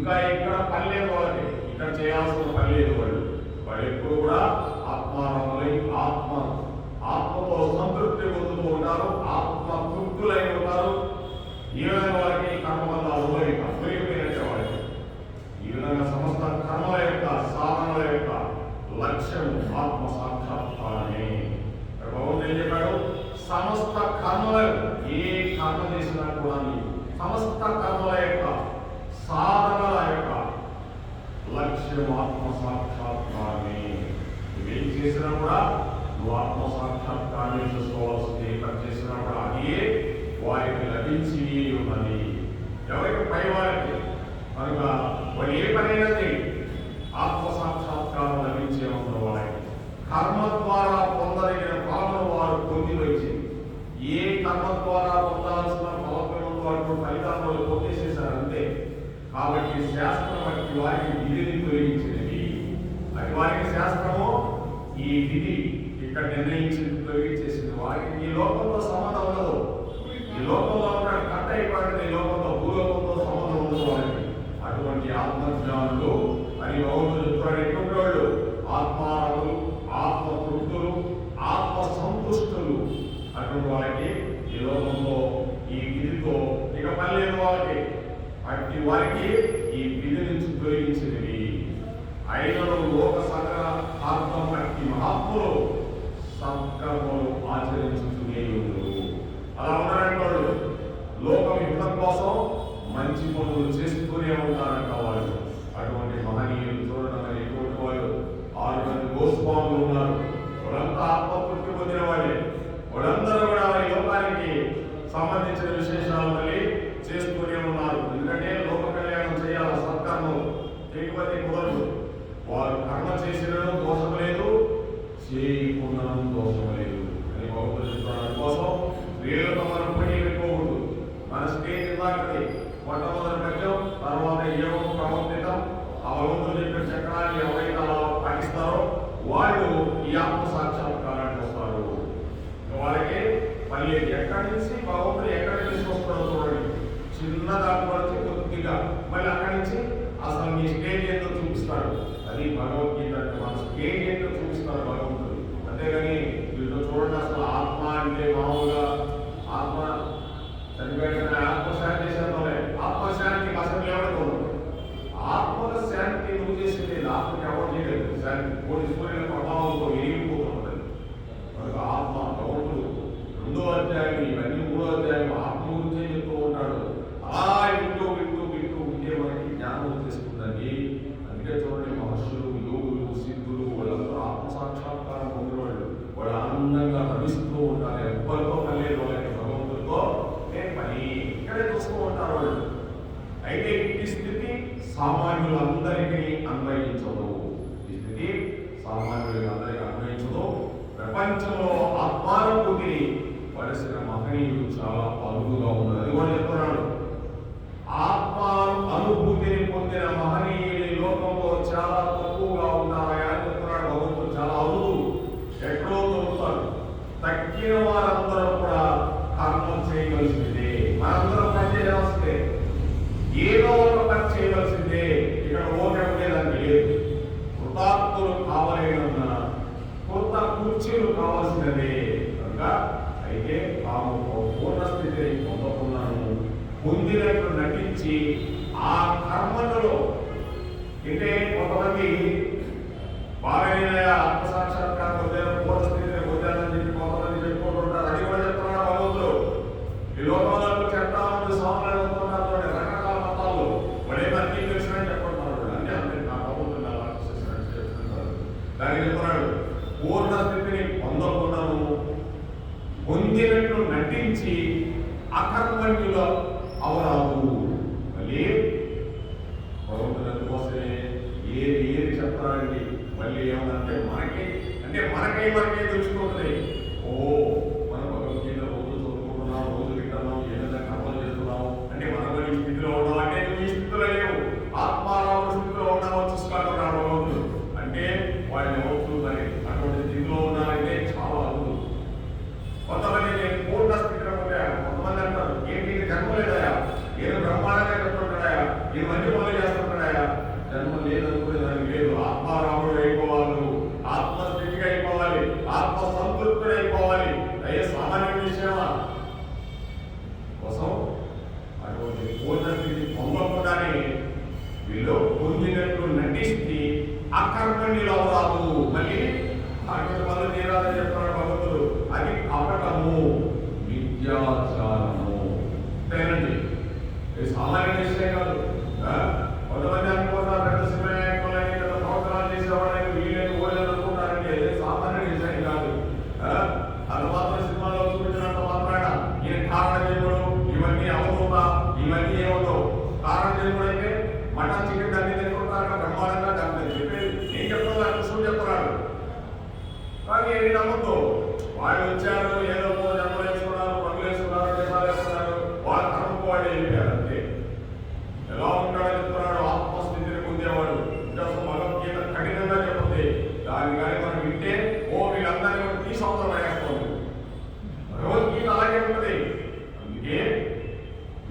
ఇంకా ఇక్కడ పని లేదు వాళ్ళకి, ఇక్కడ చేయాల్సిన పని లేదు. వాళ్ళు ఎప్పుడు కూడా ఆత్మారాములై ఆత్మతో సంతృప్తి పొందుతూ ఉంటారు, ఆత్మ తృప్తులై ఉంటారు. ఈ విధంగా వాళ్ళకి కర్మబంధాలు తొలగిపోయినట్టే వాళ్ళకి. ఈ విధంగా సమస్త కర్మల యొక్క సాధనల యొక్క లక్ష్యం ఆత్మ సాక్షాత్కారమే. భగవంతుడు ఏం చెప్పాడు? సమస్త కర్మల, ఏ కర్మ చేసినా కూడా సమస్త కర్మల యొక్క సాధనల యొక్క లక్ష్యం ఆత్మ సాక్షాత్కారమే. నువ్వేం చేసినా కూడా నువ్వు ఆత్మ సాక్షాత్కారాన్ని చూసుకోవాల్సింది. ఎక్కడ చేసినా కూడా అది వారికి లభించి ఉన్నది. ఎవరికి? పై వారికి. కనుక వాళ్ళు ఏ పనైనా ఆత్మ సాక్షాత్కారం లభించే ఉన్న వాళ్ళకి కర్మ ద్వారా పొందదగిన ఫలమును వారు పొంది వచ్చి, ఏ కర్మ ద్వారా పొందాల్సిన ఫలములు ఫలితాలను పొందేసేశారు అంతే. కాబట్టి శాస్త్రం వాటి వారికి విధిని తొలగించినది. అది వారికి శాస్త్రము ఈ విధి ఇక్కడ నిర్ణయించింది, తొలగించేసింది. వారికి ఈ లోకంలో సంబంధం ఉండదు. ఈ లోకంలో ఉన్నాడు కట్ట అయిపోయింది, ఈ లోకంలో భూలోకంతో సంబంధం ఉండదు వారికి. అటువంటి ఆత్మజ్ఞానులు అని భగవంతుడు చెప్తాడు. ఎటువంటి వాళ్ళు? ఆత్మారాములు, ఆత్మ తృప్తులు, ఆత్మ సంతుష్టులు. అటువంటి వాళ్ళకి ఈ లోకంలో ఈ విధితో ఇక పని లేదు వాళ్ళకి. అట్టి వారికి ఈ విధి నుంచి తొలగించినవి. అయినను లోక సంగ్రహార్థం అట్టి మహాత్ములు సత్కర్మలు ఆచరించుతూనే ఉండరు. అలా ఉన్నారంటాడు. లోకం యుద్ధం కోసం మంచి పనులు చేస్తూనే ఉంటారంట వాళ్ళు. అటువంటి మహనీయులు చూడడం ఎటువంటి వాళ్ళు 6 మంది గోస్వాములు ఉన్నారు. వాళ్ళంతా ఆత్మతృప్తి పొందిన వాళ్ళే. వాళ్ళందరూ కూడా ఈ లోకానికి సంబంధించిన విశేషాలు మళ్ళీ చేస్తూనే ఉన్నారు. ఎందుకంటే లోక కళ్యాణం చేయాలి, సత్కర్మం చేయకపోతే కుదరదు. వారు కర్మ చేసిన దోషం లేదు, చేయకుండా దోషం లేదు అని భగవంతుడు కోసం స్త్రీలతో మనం పని పెట్టుకోకూడదు. మన స్టేజ్ ఇలాంటిది మొట్టమొదటి పద్యం, తర్వాత ఏమో ప్రవర్తితం. ఆ భగవంతుడు చెప్పిన చక్రాన్ని ఎవరైతే అలా పాటిస్తారో వాళ్ళు ఈ ఆత్మ సాక్షాత్కారానికి వస్తారు. వాళ్ళకి మళ్ళీ ఎక్కడి నుంచి భగవంతుడు ఎక్కడికి తీసుకొస్తాడో చూడండి. చిన్న దాంట్లో నుంచి కొద్దిగా మళ్ళీ అక్కడి నుంచి అసలు మీ స్టేజ్ ఏంటో చూపిస్తాడు. అది భగవద్గీత అంటే మన స్టేజ్ ఏంటో చూపిస్తాడు భగవంతుడు. అంతేగాని వీళ్ళు చూడండి, అసలు ఆత్మ అంటే మామూలుగా ఆత్మ చనిపోయిన ఆత్మశాంతి చేసేద్దాంలే, ఆత్మశాంతికి అసలు ఎవరికి ఉండదు. ఆత్మల శాంతి నువ్వు చేసేది ఆత్మకి ఎవరు చేయలేదు. శాంతి కోటి సూర్యుల ప్రభావంతో ఎరిగిపోతున్నది. కనుక ఆత్మ భగవంతుడు 2వ అధ్యాయం ఇవన్నీ 3వ అధ్యాయం ఆత్మ గురించే చెప్తూ ఉంటాడు. అలా వింటూ వింటూ వింటూ ఉంటే మనకి జ్ఞానం వచ్చేస్తుందండి. అందుకే చూడండి, మహర్షులు, యోగులు, సిద్ధులు వాళ్ళందరూ ఆత్మ సాక్షాత్కారం పొందిన వాళ్ళు. వాళ్ళు ఆనందంగా భవిస్తూ ఉంటారు. ఎవ్వరితో పని లేదు వాళ్ళకి, భగవంతుడితో పని. ఇక్కడే చూస్తూ ఉంటారు వాళ్ళు. అయితే ఈ స్థితి సామాన్యులందరికీ అన్వయించదు. ఈ స్థితి సామాన్యులకి అందరికీ అన్వయించదు. ప్రపంచంలో ఆత్మానుభూతిని పరిసిన మహనీయులు చాలా అరుదుగా ఉన్నారు. అది కూడా చెప్తున్నాడు. ఆత్మ అనుభూతిని పొందిన మహనీయులు ఈ లోకంలో చాలా తక్కువగా ఉన్నారని చెప్తున్నాడు భగవంతుడు. చాలా అరుదు, ఎక్కడో దొరుకుతారు. తక్కిన వారందరూ కూడా కర్మ చేయవలసిందే. మనందరం పని చేయాల్సిందే, ఏదో ఒక పని చేయవలసిందే. ఇక్కడ ఓకే ఉండేదానికి లేదు. కృతార్థులు కావాలన్నా కొత్త కుర్చీలు కావాల్సినదే. కనుక అయితే తాము పూర్ణ స్థితిని పొందకున్నాను పొందినట్లు నటించి ఆ కర్మలలో అంటే కొంతమంది బాగా ఆత్మసాక్షాత్కారం పొందారు, పూర్ణ స్థితిని పొందారని చెప్పి కొంతమంది చెప్పుకుంటుంటారు. అది కూడా చెప్తున్నాడు భగవంతుడు. ఈ లోకంలో చెప్తామని స్వామి రకరకాల మతాల్లో వాడేమన్నీ తెలిసినని చెప్పుకుంటున్నాడు. అంటే అంటే నా భగవంతుడు అలా చెప్తున్నారు. దానికి చెప్తున్నాడు, పూర్ణ స్థితిని పొందకున్నాను పొందినట్లు నటించి అకర్మణ్యుల అవరాదు. మళ్ళీ భగవంతుడు అందుకోసమే ఏది చెప్తారండి. మళ్ళీ ఏమన్నంటే మనకే తెలుసుకుంటుంది. ఓ మన భగవద్గీత రోజు చదువుకుంటున్నాం, రోజు వింటున్నాం, ఏ విధంగా కర్మలు చేస్తున్నాం అంటే మనం ఈ స్థితిలో ఉన్నాం. అంటే నువ్వు ఈ స్థితిలో లేవు, ఆత్మారాముల స్థితిలో ఉన్నావు చూసుకుంటున్నాడు భగవంతుడు. అంటే వాళ్ళు ఎవరు చూడాలి అటువంటి స్థితిలో ఉన్నారంటే చాలా అరుదు. కొంతమంది నేను పూర్ణ స్థితిలో ఉంటాయా, కొంతమంది అంటారు ఏంటి జన్మ లేదయా, ఏదో బ్రహ్మాండంగా చెప్తుంటాయా, ఈ మంచి పనులు చేస్తుంటాయా జన్మ లేదనుకునే దానికి లేదు. ఆత్మారాముడు అయిపోవాలి, నువ్వు ఆత్మస్థితిగా అయిపోవాలి, ఆత్మ సంతృప్తుడు అయిపోవాలి. అయ్యే సామాన్య విషయమా కోసం అటువంటి పూర్ణ స్థితి పొందకుండానే వీళ్ళు పొందినట్లు నటిస్తే అకర్మణ్యులు అవుతారు. మళ్ళీ అటువంటి పనులు తీరాలని చెప్తున్నాడు భగవంతుడు. అది కపటము, విద్యాచారము. అంతేనండి, ఇది సామాన్య విషయం కాదు. కొంతమంది అనుకుంటారు పెద్ద సినిమాలని పెద్ద ప్రోగ్రాలు చేసేవాళ్ళని వీళ్ళని ఓళ్ళని అనుకుంటారంటే అదే సామాన్య విషయం కాదు. అది మాత్రం సినిమాలో చూపించినంత మాత్రాన ఈయన కారణ జన్ముడు, ఇవన్నీ అవుతుందా, ఇవన్నీ ఏమవుతావు. కారణ జన్ముడు అయితే మటన్ చికెన్ అన్ని తింటుంటారు బ్రహ్మాండంగా. దాన్ని చెప్పేది ఏం చెప్తున్నా కృష్ణుడు చెప్తున్నాడు. కానీ ఏమి నమ్మద్దు. వాళ్ళు వచ్చారు, ఏదో జన్మలు వేసుకున్నారు, పనులు వేసుకున్నారు, దేశాలు వేసుకున్నారు, వాళ్ళ కర్మకు వాళ్ళు వెళ్ళిపోయారు అంతే. ఎలా ఉంటాడో చెప్తున్నాడు. ఆత్మస్థితిని పొందేవాడు. ఇంకా భగవద్గీత కఠినంగా చెప్తుంది. దాని కానీ మనం వింటే వీళ్ళందరినీ తీసుకుంటాం వేస్తుంది. భగవద్గీత అలాగే ఉంటుంది. అందుకే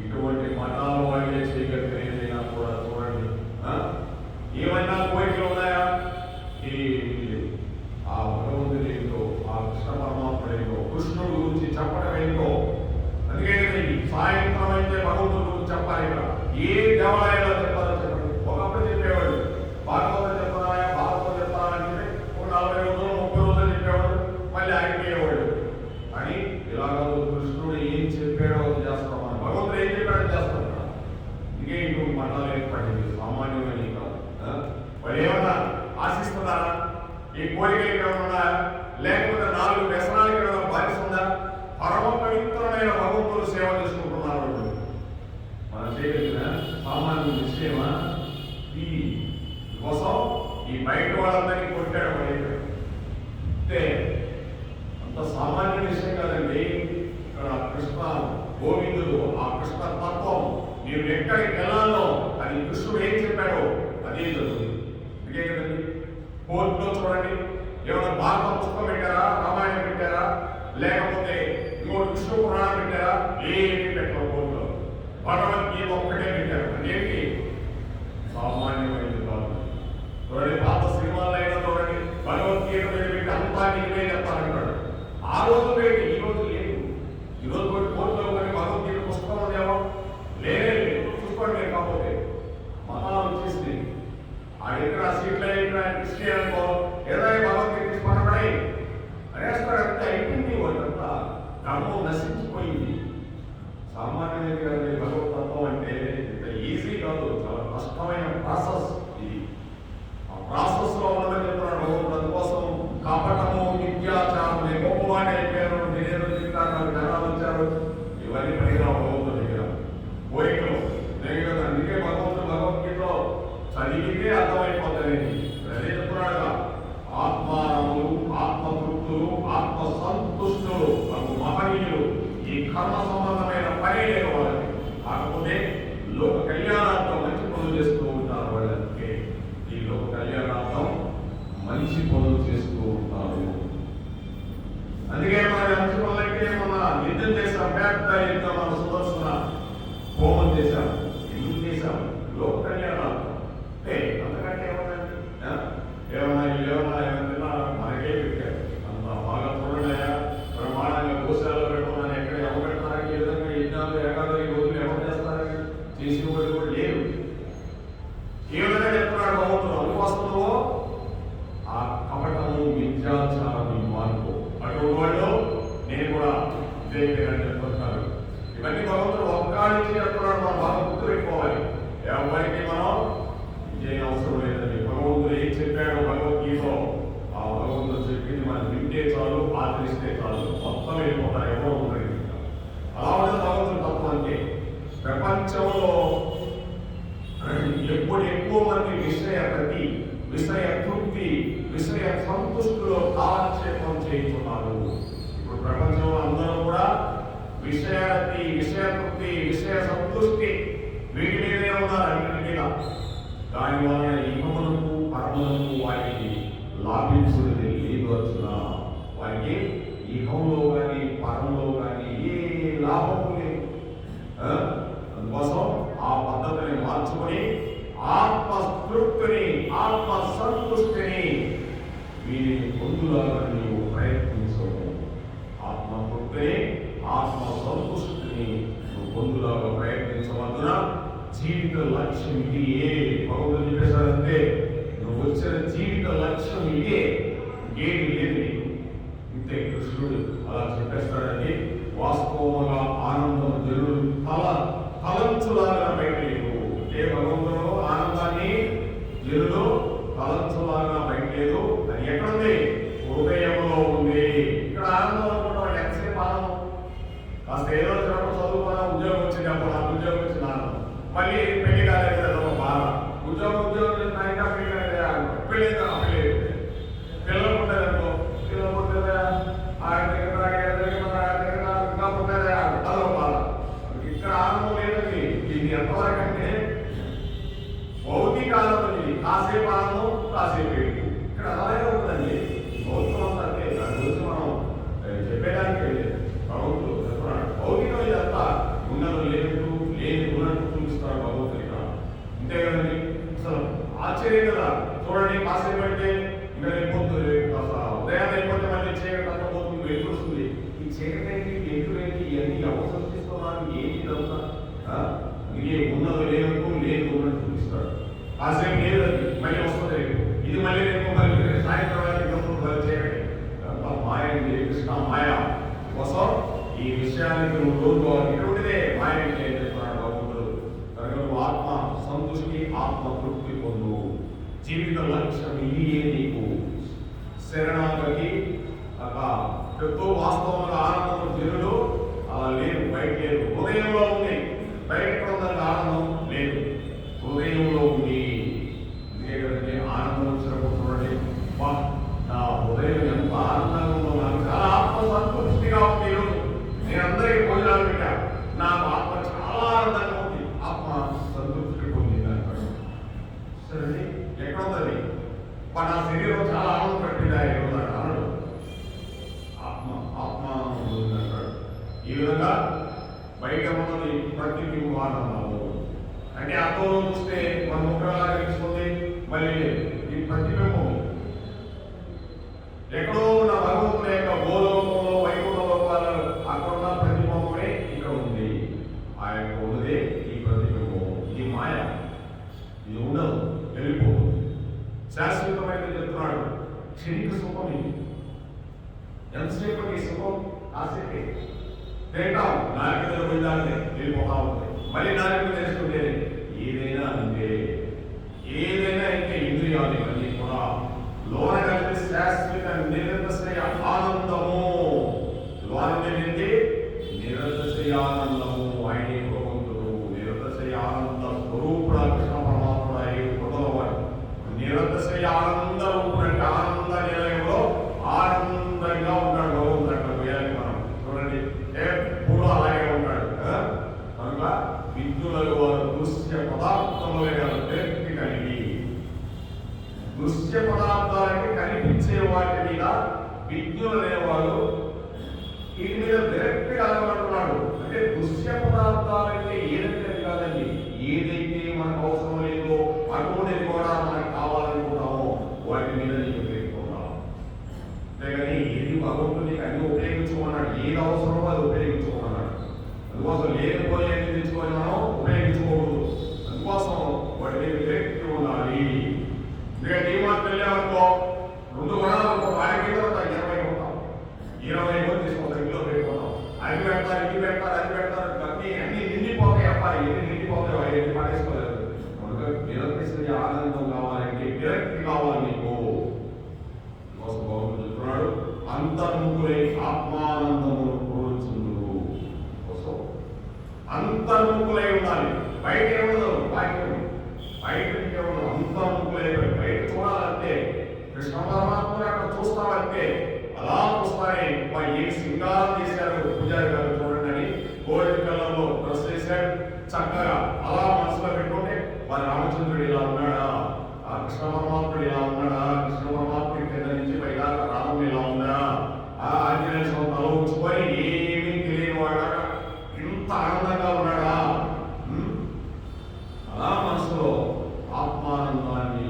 ఇటువంటి మతాలు వాళ్ళే చేయగలిగిన ఏదైనా కూడా చూడండి. ఏమైనా కోరికలు ఉన్నాయా? ఆ భగవంతుడు ఏంటో, ఆ కృష్ణ పరమాత్ముడు ఏంటో, కృష్ణుడు గురించి చెప్పడం ఏంటో. అందుకే సాయంత్రం అయితే భగవంతుడు గురించి చెప్పాలి. ఇక్కడ ఏ దేవాలయాల్లో చెప్పాలో చెప్పండి. ఒకప్పుడు చెప్పేవాడు భాగవతం చెప్పాలా, భాగవతం చెప్పాలంటే ఒక 40 రోజులు 30 రోజులు చెప్పేవాడు, మళ్ళీ ఆగిపోయేవాడు. అని ఇలాగ కృష్ణుడు ఏం చెప్పాడో చేస్తాం, మనం భగవంతుడు ఏం చెప్పాడో చేస్తాం. ఇదే ఇంకొక మతాలు ఏర్పడింది, సామాన్యమైన కాదు. వాళ్ళు ఏమన్నా ఆశిస్తున్నారా? ఈ కోరికలు ఇక్కడ ఉన్నాయా? లేకపోతే 4 వ్యసనాలకి ఏమైనా బాధిస్తుందా? పరమ పవిత్రమైన భగవంతుడు సేవ చేసుకుంటున్నారు. మనం చేయగలిగిన సామాన్య విషయమా? ఈ కోసం ఈ బయట వాళ్ళందరినీ కొట్టాడు అంటే అంత సామాన్య విషయం కాదండి. ఇక్కడ కృష్ణ గోవిందుడు, ఆ కృష్ణ తత్వం మీరు ఎక్కడికి వెళ్ళాలో అది కృష్ణుడు ఏం చెప్పాడో అదే జరుగుతుంది. అందుకే కదండి కోర్టులో చూడండి, ఏమైనా భారత పుస్తకం పెట్టారా, రామాయణం పెట్టారా, లేకపోతే ఇంకోటి విష్ణు పురాణం పెట్టారా? ఏమి పెట్టారు కోర్టులో. భగవద్గీత ఒక్కటే పెట్టారు. అదేంటి సామాన్యమైనది కాదు. చూడండి, పాత సినిమాల్లో అయినా చూడండి, భగవద్గీత పెట్టి అంతా నీవే చెప్తారంటాడు. ఆ రోజు పెట్టి ఈ రోజు లేదు. ఈ రోజు కోర్టులో కానీ భగవద్గీత పుస్తకం ఉందేమో లేదు. చూసుకోండి మీరు. కాకపోతే మతాలు వచ్చేసి ఆ ఎక్కడ సీట్లు అయినా క్రిస్టియన్ అనుకో ఏదైనా భగవద్గీత తీసుకున్నప్పుడే అనేస్తాడంతా అయిపోయింది. వాళ్ళంతా ధర్మం నశించిపోయింది. సామాన్యమైన కదండి భగవతత్వం అంటే ఇంత ఈజీ కాదు, చాలా కష్టమైన ప్రాసెస్ ఇది. ఆ ప్రాసెస్ లో ఉన్నదని చెప్తున్నాడు భగవంతుడు. అందుకోసం కపటము, విద్యాచారం, గొప్పవాడి అయిపోయారు, నేనేదో తింటారు, జనాలు వచ్చారు, ఇవన్నీ పనిగా భగవంతుడు దగ్గర కోరికలు. అందుకే భగవంతుడు భగవద్గీతలో చదివితే అర్థమైపోతుంది. అదే చెప్తున్నాడుగా, ఆత్మారాములు, ఆత్మతృప్తులు, ఆత్మ సంతుష్టులు, మనకు మహనీయులు. ఈ కర్మ సంబంధమైన పని లేదు వాళ్ళకి. కాకపోతే లోక కళ్యాణార్థం మంచి పనులు చేస్తూ ఉంటారు వాళ్ళకి. ఈ లోక కళ్యాణార్థం మంచి పనులు చేస్తూ ఉంటారు. అందుకే మన మంచి పనులకి మన యుద్ధం చేసాం, పెద్ద యుద్ధం, మన సుదర్శన హోమం చేశాం. ఎందుకు చేశాం? లోక కళ్యాణార్థం. అంతకంటే ఏమన్నాయండి? ఏమన్నా ఏమన్నా మనకే పెట్టారు. అంత బాగా చూడలేదా? ప్రమాణంగా గోశాలలో పెట్టుకున్నాను. ఎక్కడ ఎవరు పెడతారని, ఏ విధంగా యజ్ఞాలు ఏకాదశి రోజులు ఎవరు చేస్తారని చేసిన వాళ్ళు కూడా లేరు. ఏ విధంగా చెప్తున్నాడు భగవంతుడు? అందుకోసంలో ఆ కపటము, విద్యాచారం మార్పు అటువంటి వాళ్ళు నేను కూడా విజయపేరని చెప్తున్నాడు. ఇవన్నీ భగవంతుడు ఒక్కడికి చెప్తున్నాడు. మనం బాగా గుర్తు పెట్టుకోవాలి. ఎవరికి మనం విజయం అవసరం లేదండి. భగవంతుడు ఏం చెప్పాడో భగవద్గీతలో ఆ భగవంతుడు చెప్పింది మనం వింటే చాలు, ఆచరిస్తే చాలు, మొత్తం వెళ్ళిపోతారు, ఎవరో ఉండరు. అలా ఉండదు భగవంతుడు తత్వం. అంటే ప్రపంచంలో ఎప్పుడు ఎక్కువ మంది విషయ ప్రతి, విషయ తృప్తి, విషయ సంతుష్టిలో కాలక్షేపం చేస్తున్నారు. ఇప్పుడు ప్రపంచంలో అందరూ కూడా విషయాన్ని, విషయ తృప్తి, విషయ సంతృష్టి వీటి మీదే ఉన్నారు. అన్నిటి మీద. దాని వలన ఇహములకు పరములకు వారికి లాభించున్నది లేదు. వచ్చిన వారికి ఇహంలో కానీ పరంలో కానీ ఏ లాభము లేదు. అందుకోసం ఆ పద్ధతిని మార్చుకొని ఆత్మతృప్తి తృప్తిని, ఆత్మ సంతుష్టిని వీరిని పొందులాగా నీవు ప్రయత్నించవు. ఆత్మ తృప్తిని, ఆత్మ సంతుష్టిని నువ్వు పొందులాగా ప్రయత్నించవద్దున. జీవిత లక్ష్యం ఇదే. భగవంతుడు చెప్పేశారంటే నువ్వు వచ్చిన జీవిత లక్ష్యం ఇదే, ఏది లేదు నీకు. ఇంతే కృష్ణుడు అలా చెప్పేస్తాడండి. వాస్తవంగా ఆనందం జరుడు తలంచులాగా బయట లేదు. ఏ భగవంతుడు ఆనందాన్ని జరుడు తలంచులాగా బయట లేదు. అది ఎక్కడుంది? హృదయంలో ఉంది. ఇక్కడ ఆనందం అనుకుంటాం, ఎంతసేపు ఆనందం? కాస్త ఏదో చిన్నప్పుడు చదువుకున్నా, ఉద్యోగం వచ్చింది, అప్పుడు నాకు ఉద్యోగం వచ్చింది ఆనందం. మళ్ళీ పెళ్లి కాలేదు కదా బాధ. ఉద్యోగం చేసిన ఇంకా పెళ్లి కాలేదు, పెళ్ళి పిల్లలు పుట్టారనుకో, పిల్లలు పుట్టారా ఆయన దగ్గర ఇంకా పుట్టారా అదో బాధ. ఇక్కడ ఆనందం లేదండి. ఇది ఎంతవరకు అంటే భౌతిక ఆనందం. ఇది కాసేపు ఆనందం, కాసేపు ఏడు. ఇక్కడ అలాగే ఉంటుందండి. భౌతికం అంతా అంటే దాని గురించి మనం చెప్పేదానికి భగవంతుడు చెప్తున్నాడు. భౌతికం ఇదంతా ఉన్నది లేనట్టు, లేని ఉన్నట్టు చూపిస్తాడు భగవంతుడు ఇక్కడ. అంతే కదండి. అసలు ఆశ్చర్యం కదా. చూడండి, కాసేపు అంటే ఇంకా అయిపోతుంది, ఉదయాన్ని అయిపోతే మళ్ళీ చీకటి అంతా పోతుంది, వెలుగు వస్తుంది. ఈ చీకటి ఏంటి, వెలుగు ఏంటి, ఇవన్నీ ఎవరు సృష్టిస్తున్నారు? ఏంటి ఇదంతా? ఇది ఉన్నది లేనట్టు, లేని ఉన్నట్టు చూపిస్తాడు. కాసేపు లేదు, మళ్ళీ వస్తుంది ఇది, మళ్ళీ రేపు మళ్ళీ సాయంత్రం చీకటి. మాయ కృష్ణ మాయ కోసం ఈ విషయానికి నువ్వు రోజు ఇటువంటిదే మాయ అంటే ఏం చెప్తున్నాడు భగవంతుడు. కనుక నువ్వు ఆత్మ సంతృష్టి, ఆత్మ తృప్తి పొందు. జీవిత లక్ష్యం ఇదే నీకు. శరణాగతి ఎంతో వాస్తవంగా ఆనందం జరుడు అలా లేదు, బయట లేదు. హృదయంలో ఉంది. బయట ఉందని ఆనందం లేదు, హృదయంలో ఉంది. ఇదే కదండి ఆనందం వచ్చినప్పుడు చూడండి, నా హృదయం ఎంత ఆనందంగా ఉందో, నాకు చాలా ఆత్మ సంతృష్టిగా ఉంది. ఈరోజు నేను అందరికీ భోజనాలు పెట్టా, నాకు ఆత్మ చాలా ఆనందంగా ఉంది, ఆత్మ సంతృప్తి పొందింది అంటాడు. సరే, ఎక్కడ ఉందని నా శరీరం చాలా ఆనందం పెట్టింది ఈరోజు అన్నాడు. ఆత్మ అంటాడు. ఈ విధంగా బయట ఉన్నది ప్రతి ఆనందము. అంటే అర్థంలో చూస్తే మన ముఖంగా కనిపిస్తుంది, మళ్ళీ ఈ ప్రతిబింబం ఎక్కడో ఉన్న భగవంతుని యొక్క భూలోకంలో, వైకుంఠ లోకాలు అక్కడ ఉన్న ప్రతిబింబమే ఇక్కడ ఉంది. ఆ యొక్క ఉన్నదే ఈ ప్రతిబింబం. ఇది మాయ, ఇది ఉండదు, వెళ్ళిపోతుంది. శాశ్వతమైన చెప్తున్నాడు. క్షణిక సుఖం ఇది. ఎంతసేపు ఈ సుఖం? కాసేపే తింటాం, నాలుగు పోయిందాన్ని వెళ్ళిపోతా ఉంటుంది. మళ్ళీ నాలుగు తెలుసుకుంటే ఏదైనా అంటే ఇంద్రియాలు ఇవన్నీ కూడా లోన కలిపి శాశ్వత నిరంతరశ్రేయ ఆనందము. లోన కలిగితే నిరంతరశ్రేయ ఆనందము. ఆయనే భగవంతుడు, నిరంతరశ్రేయ ఆనంద స్వరూపుడ కృష్ణ పరమాత్ముడు. ఆయన కృతలవాడు నిరంతరశ్రేయ ఆనంద రూపుడంటే ఆనంద నిలయంలో ఆనందంగా ఉంటాడు భగవంతుడు. అక్కడ పోయాలి మనం చూడండి, ఎప్పుడు అలాగే ఉంటాడు. కనుక విద్యులకు వారు దృశ్య పదార్థములే వ్యక్తి కలిగి, దృశ్య పదార్థాలకి కనిపించే వాటి మీద విద్యులు అనేవాళ్ళు వీటి మీద విరక్తి కలగబడుతున్నాడు. అంటే దృశ్య పదార్థాలంటే ఏదంటే కాదండి, ఏదైతే మనకు అవసరం లేదో అటువంటిది కూడా మనకు కావాలనుకుంటామో వాటి మీద నీకు పెట్టుకుంటాం. అంతేగాని ఏది భగవంతుని అన్ని ఉపయోగించుకున్నాడు, ఏది అవసరమో అది ఉపయోగించుకున్నాడు. అందుకోసం లేకపోయేది తెచ్చుకొని మనం ఉపయోగించుకోకూడదు. అందుకోసం వాటి మీద విరక్తి ఉండాలి. ఎందుకంటే ఈ మాట వెళ్ళామనుకో, 2 కొనాలనుకో, వాడికి 20 కొంటాం, 20 కూడా తీసుకుంటాం, ఇంట్లో పెట్టుకుంటాం. అది పెడతారు, ఇది పెడతారు, అది పెడతారు, అన్ని నిండిపోతాయి. అబ్బాయి ఎన్ని నిండిపోతాయి, అవన్నీ పడేసుకోలేదు. నిరంతర ఆనందం కావాలంటే విరక్తి కావాలి నీకు. కోసం భగవంతుడు చెప్తున్నాడు, అంతర్ముఖులై ఆత్మానందమును కోరుచుందురు. కోసం అంతర్ముఖులై ఉండాలి. బయట ఉండదు, వాక్యం బయట ఉండదు. అంతర్ముఖులై బయట చూడాలంటే కృష్ణ పరమాత్మని అక్కడ చూస్తామంటే అలా చూస్తానే ఏ సింగారం చేశారు పూజారి గారు చూడండి అని. గోల్డ్ కలర్ లో డ్రెస్ చేశాడు చక్కగా. అలా మనసులో పెట్టుకుంటే మరి రామచంద్రుడు ఇలా ఉన్నాడా, ఆ కృష్ణ పరమాత్ముడు ఇలా ఉన్నాడా, కృష్ణ పరమాత్ముడి కింద నుంచి పైదాకా రాముడు ఇలా ఉందా, ఆ ఆంజనేయ స్వామి తల ఉంచుకొని ఏమీ తెలియని వాడా ఇంత ఆనందంగా ఉన్నాడా. అలా మనసులో ఆత్మానందాన్ని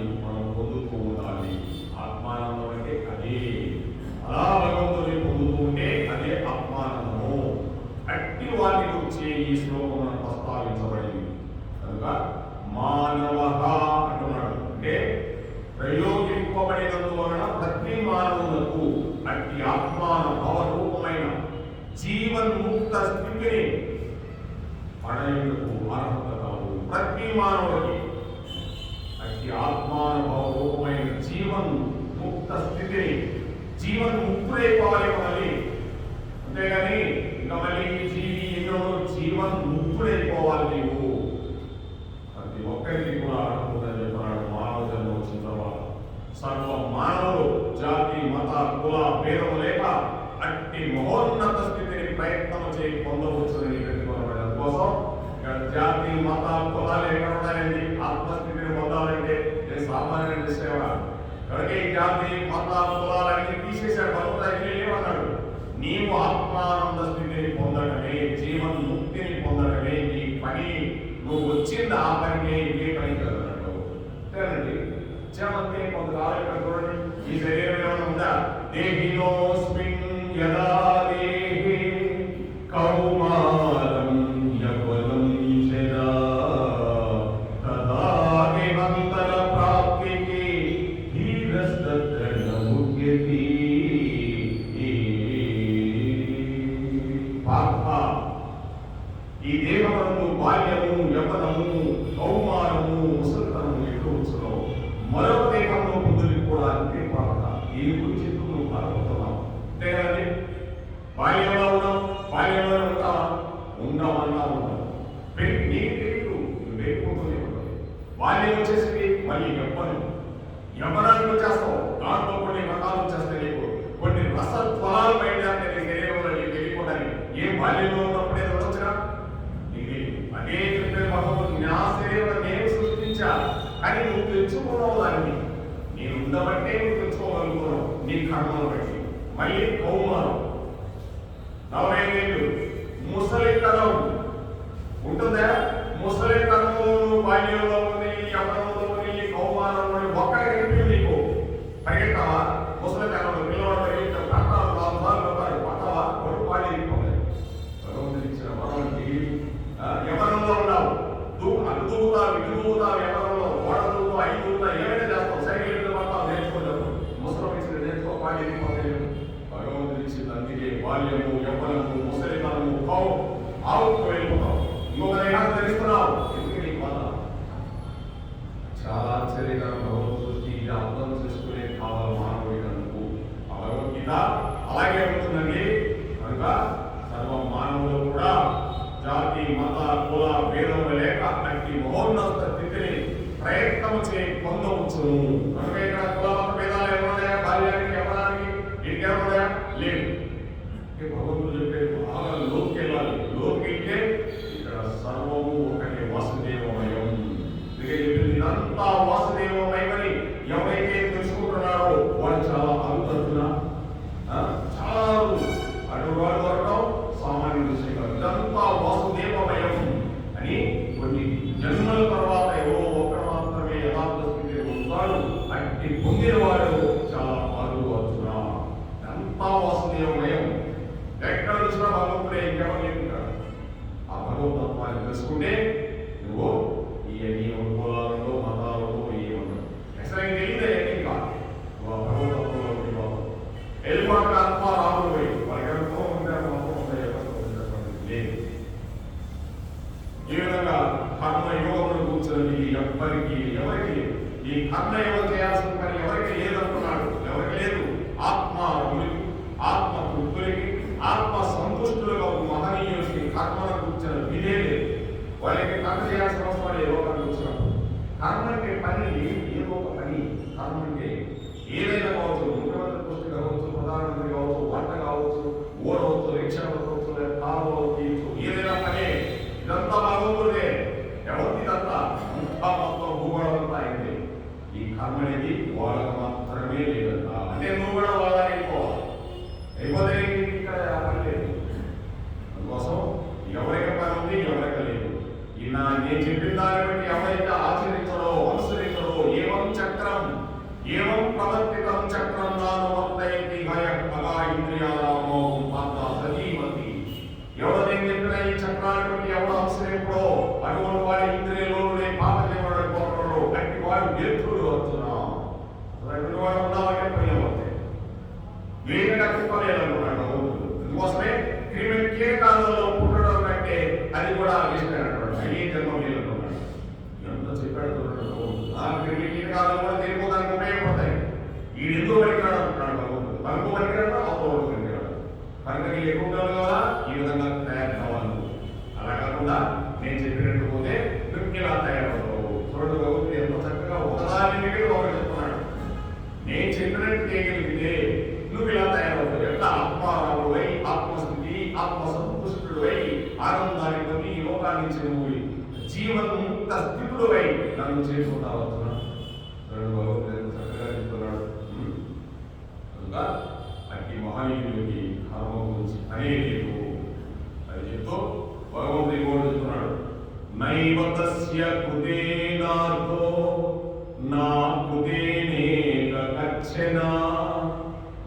శ్లోకం ప్రస్తావించబడింది. కనుక మానవ అంటున్నాడు అంటే ప్రయోగింపబడినందువలన ప్రతి మానవులకు అట్టి ఆత్మానుభవ రూపమైన జీవన్ముక్త స్థితిని పడేందుకు అర్హత కాదు. ప్రతి మానవుడికి అట్టి ఆత్మానుభవ రూపమైన జీవన్ముక్త స్థితిని జీవన్ముక్తుడైపోవాలి మళ్ళీ. అంతేగాని ఇంకా మళ్ళీ జీవి ఎన్నో జీవన్ముక్తుడైపోవాలి నీవు. ప్రతి ఒక్కరికి కూడా అర్హత చెప్పాడు. మానవ జన్మ వచ్చిన తర్వాత సర్వ మానవులు జాతి మత కుల భేదము లేక అట్టి మహోన్నత స్థితిని ప్రయత్నం చేయి పొందవచ్చునని పెట్టుకోవడం కోసం జాతి మత కులాలు ఎక్కడ ఉన్నాయండి? ఆత్మస్థితిని పొందాలంటే నేను సామాన్యం చేసేవా? కనుక ఈ జాతి మత కులాలన్నీ తీసేశాడు. భగవంతుడు ఏమన్నాడు? నీవు ఆత్మానంద స్థితిని పొందడమే, జీవన్ముక్తిని పొందడమే నీ పని. నువ్వు వచ్చింది ఆ పనికే, ఇదే పని కదన్నాడు. అంతేనండి. వచ్చామంటే కొంతకాలం ఇక్కడ చూడండి, ఈ శరీరం ఏమైనా ఉందా? దేహినోస్మిన్ యదా దేహి కౌమారం యవ్వనం శదా తదా దేవంతర ప్రాప్తికి ధీరస్తత్ర ముఖ్యతి. ఈ దేహమందు బాల్యము యవ్వనము కౌమారము ముసలితనము ఎప్పుడు వచ్చునో మరొక దేహంలో పొందులు కూడా అంతే పాత. ఈ గురించి నువ్వు బాధపడుతున్నావు. అంతేగాని బాల్యంలో ఉన్నాం, బాల్యంలో ఉంటావా? ఉండమన్నా ఉన్నావు. నీకు తెలియదు, నువ్వు లేకపోతూనే ఉంటావు. బాల్యం వచ్చేసి మళ్ళీ యవ్వనానికి వచ్చేస్తావు. దాంట్లో కొన్ని రకాలు వచ్చేస్తాయి. నీకు కొన్ని రసత్వరాలు బయట శరీరంలో నీకు తెలియకూడని ఏ బాల్యంలో ఉన్నప్పుడే ఉండొచ్చుగా. నీకు అదే చెప్పే భగవంతుడు నా శరీరం నేను సృష్టించా అని నువ్వు తెచ్చుకున్నావు. దాన్ని నేను ఉండబట్టే నువ్వు తెచ్చుకోగలుగుతున్నావు నీ కర్మను బట్టి. మళ్ళీ కౌమారం 45 ఏళ్ళు ముసలితనం ఉంటుందా? ముసలితనంలో బాల్యంలో ఉంది, యవ్వనంలో ఉంది, కౌమారంలో ఒక్కడికి నీకు పరిగెత్తావా? ముసలితనంలో పిల్లవాడు పరిగెత్తావు, పట్టాలు 4 సార్లు పట్టావా? ఒడు పాడి వెళ్ళిపోతాయి. భగవంతుడు ఇచ్చిన వరానికి యవ్వనంలో ఉన్నావు, అటు దూకుతావు, ఇటు దూకుతావు, యవ్వనంలో ఓడ దూకుతావు, 5 దూకుతావు, ఏమైనా చేస్తావు. సైకిల్ మీద పడతావు, నేర్చుకోలేవు. ముసలం ఇచ్చిన నేర్చుకో, పాడి వెళ్ళిపోతాయి. భగవంతుడు ఇచ్చిన అందుకే బాల్యము యవ్వనము ముసలితనము ఆవుకు వెళ్ళిపోతావు. ఇంకొక దేహాన్ని ధరిస్తున్నావు. ఎందుకు నీకు బాధ? చాలా ఆశ్చర్యకరం. భగవంతుడు ఇది అర్థం చేసుకునే కావాలి మానవుడికి. భగవద్గీత అలాగే ఉంటుందండి. కనుక సర్వ మానవులు కూడా జాతి మత కుల భేదము లేక అట్టి మహోన్నత స్థితిని ప్రయత్నం చేయి పొందవచ్చును. కనుక ఇక్కడ కుల మత భేదాలు ఏమన్నాయా? బాల్యానికి యవ్వనానికి ఇంకేమన్నాయా? లేదు. భగవంతుడు చెప్పేది బాగా లోకి వెళ్ళాలి. లోకి వెళ్తే ఇక్కడ సర్వము ఒకటి వాసుదేవమయం. ఇదంతా వాసుదేవమయమని ఎవరైతే తెలుసుకుంటున్నారో వాడు చాలా అరుదరుతున్నా చాలా అడుగువాడు దొరకడం సామాన్య విషయం కాదు. ఇదంతా వాసుదేవమయం అని కొన్ని జన్మల తర్వాత ఎవరో ఒకరు మాత్రమే యథార్థ స్థితిని పొందుతాడు. అట్టి పొందినవాడు చాలా అరుదరుతున్నా. ఇదంతా వాసుదేవమయం. ఎక్కడ చూసినా భగవంతుడే, ఇంకెవరు లేదు. ఆ భగవతత్వాన్ని తెలుసుకుంటే నువ్వు ఈ కులాలలో మతాలలో ఏమన్నావు అసలు తెలియదు. ఏమీ కాదు. నువ్వు ఆ భగవతత్వంలో వెళ్ళిపోక ఆత్మ రాముడు పోయి వాళ్ళకి అనుభవం ఉంటే లేదు. ఈ విధంగా కర్మ యోగమును కూర్చొని ఎవరికి ఈ కర్మ యోగం చేయాల్సిన పని ఎవరికి లేదనుకున్నాడు. ఎవరికి లేదు. ఆత్మ తృప్తులకి ఆత్మ సంతుష్టులుగా మహనీయులకి కర్మను కూర్చొని వినే లేదు. వాళ్ళకి కర్మ చేయాల్సిన అవసరం ఏదో ఒకటి వచ్చినప్పుడు. కర్మ అంటే పని, ఏదో ఒక పని. కర్మ అంటే ఏదైనా కావచ్చు, ముఖ్యమంత్రి పోస్ట్ కావచ్చు, ప్రధానమంత్రి కావచ్చు, వంట కావచ్చు, ఓడవచ్చు, రిక్షా కావచ్చు, లేదా కాలువలో తీయచ్చు, ఏదైనా పనే. ఇదంతా భగవంతుడే. ఎవరికి ఇదంతా మొత్తం భూగోళం అంతా అయింది. ఈ కర్మ అనేది వాళ్ళకు మాత్రమే లేదంట. అంటే నువ్వు కూడా వాళ్ళని అయిపోవాలి. అయిపోతే ఇక్కడ పని లేదు. అందుకోసం ఎవరికి పని ఉంది, ఎవరికి లేదు. నేను చెప్పిన దాన్ని బట్టి ఎవరైతే ఆచరించడో అనుసరించడో ఏవం చక్రం ఏవం ప్రవర్తితం చక్రం నాను వర్తయంతి గయా ఇంద్రియారామో పాత సజీవతి. ఎవరైతే చెప్పిన ఈ చక్రాన్ని బట్టి ఎవరు అంటాడు, అయ్యే జన్మ మేలుకున్నాడు. ఎంత చెప్పాడు కీటకాలు కూడా తెలిపోదానికి ఉపయోగపడతాయి. ఈ ఎందుకు పలికినాడు అంటున్నాడు భగవంతుడు. పలుకు పలికినాడు, అప్పుడు పలికినాడు. కనుక నీ ఎక్కువ కదా ఈ విధంగా తయారు కావాలి. అలా కాకుండా నేను చెప్పినట్టు పోతే నువ్వు ఇలా తయారవుతావు. చూడండి భగవంతుడు ఎంత చక్కగా ఒకదాని మీద ఒకటి చెప్తున్నాడు. నేను చెప్పినట్టు చేయగలిగితే నువ్వు ఇలా తయారవుతావు. ఎట్లా ఆత్మారాముడై, ఆత్మస్థితి, ఆత్మ సంతుష్టుడై, ఆనందాన్ని పొంది ఈ లోకాన్ని చెరువు జీవన్ముక్త స్థితుడై నన్ను చేసుకుంటావు. భగవంతుడు ఎంత చక్కగా చెప్తున్నాడు. కనుక అట్టి మహనీయుడికి కర్మ గురించి అనేది అది చెప్తూ భగవంతుడు కూడా చెప్తున్నాడు. నైవ తస్య కృతేనార్థో నా కృతేనేక కచ్చన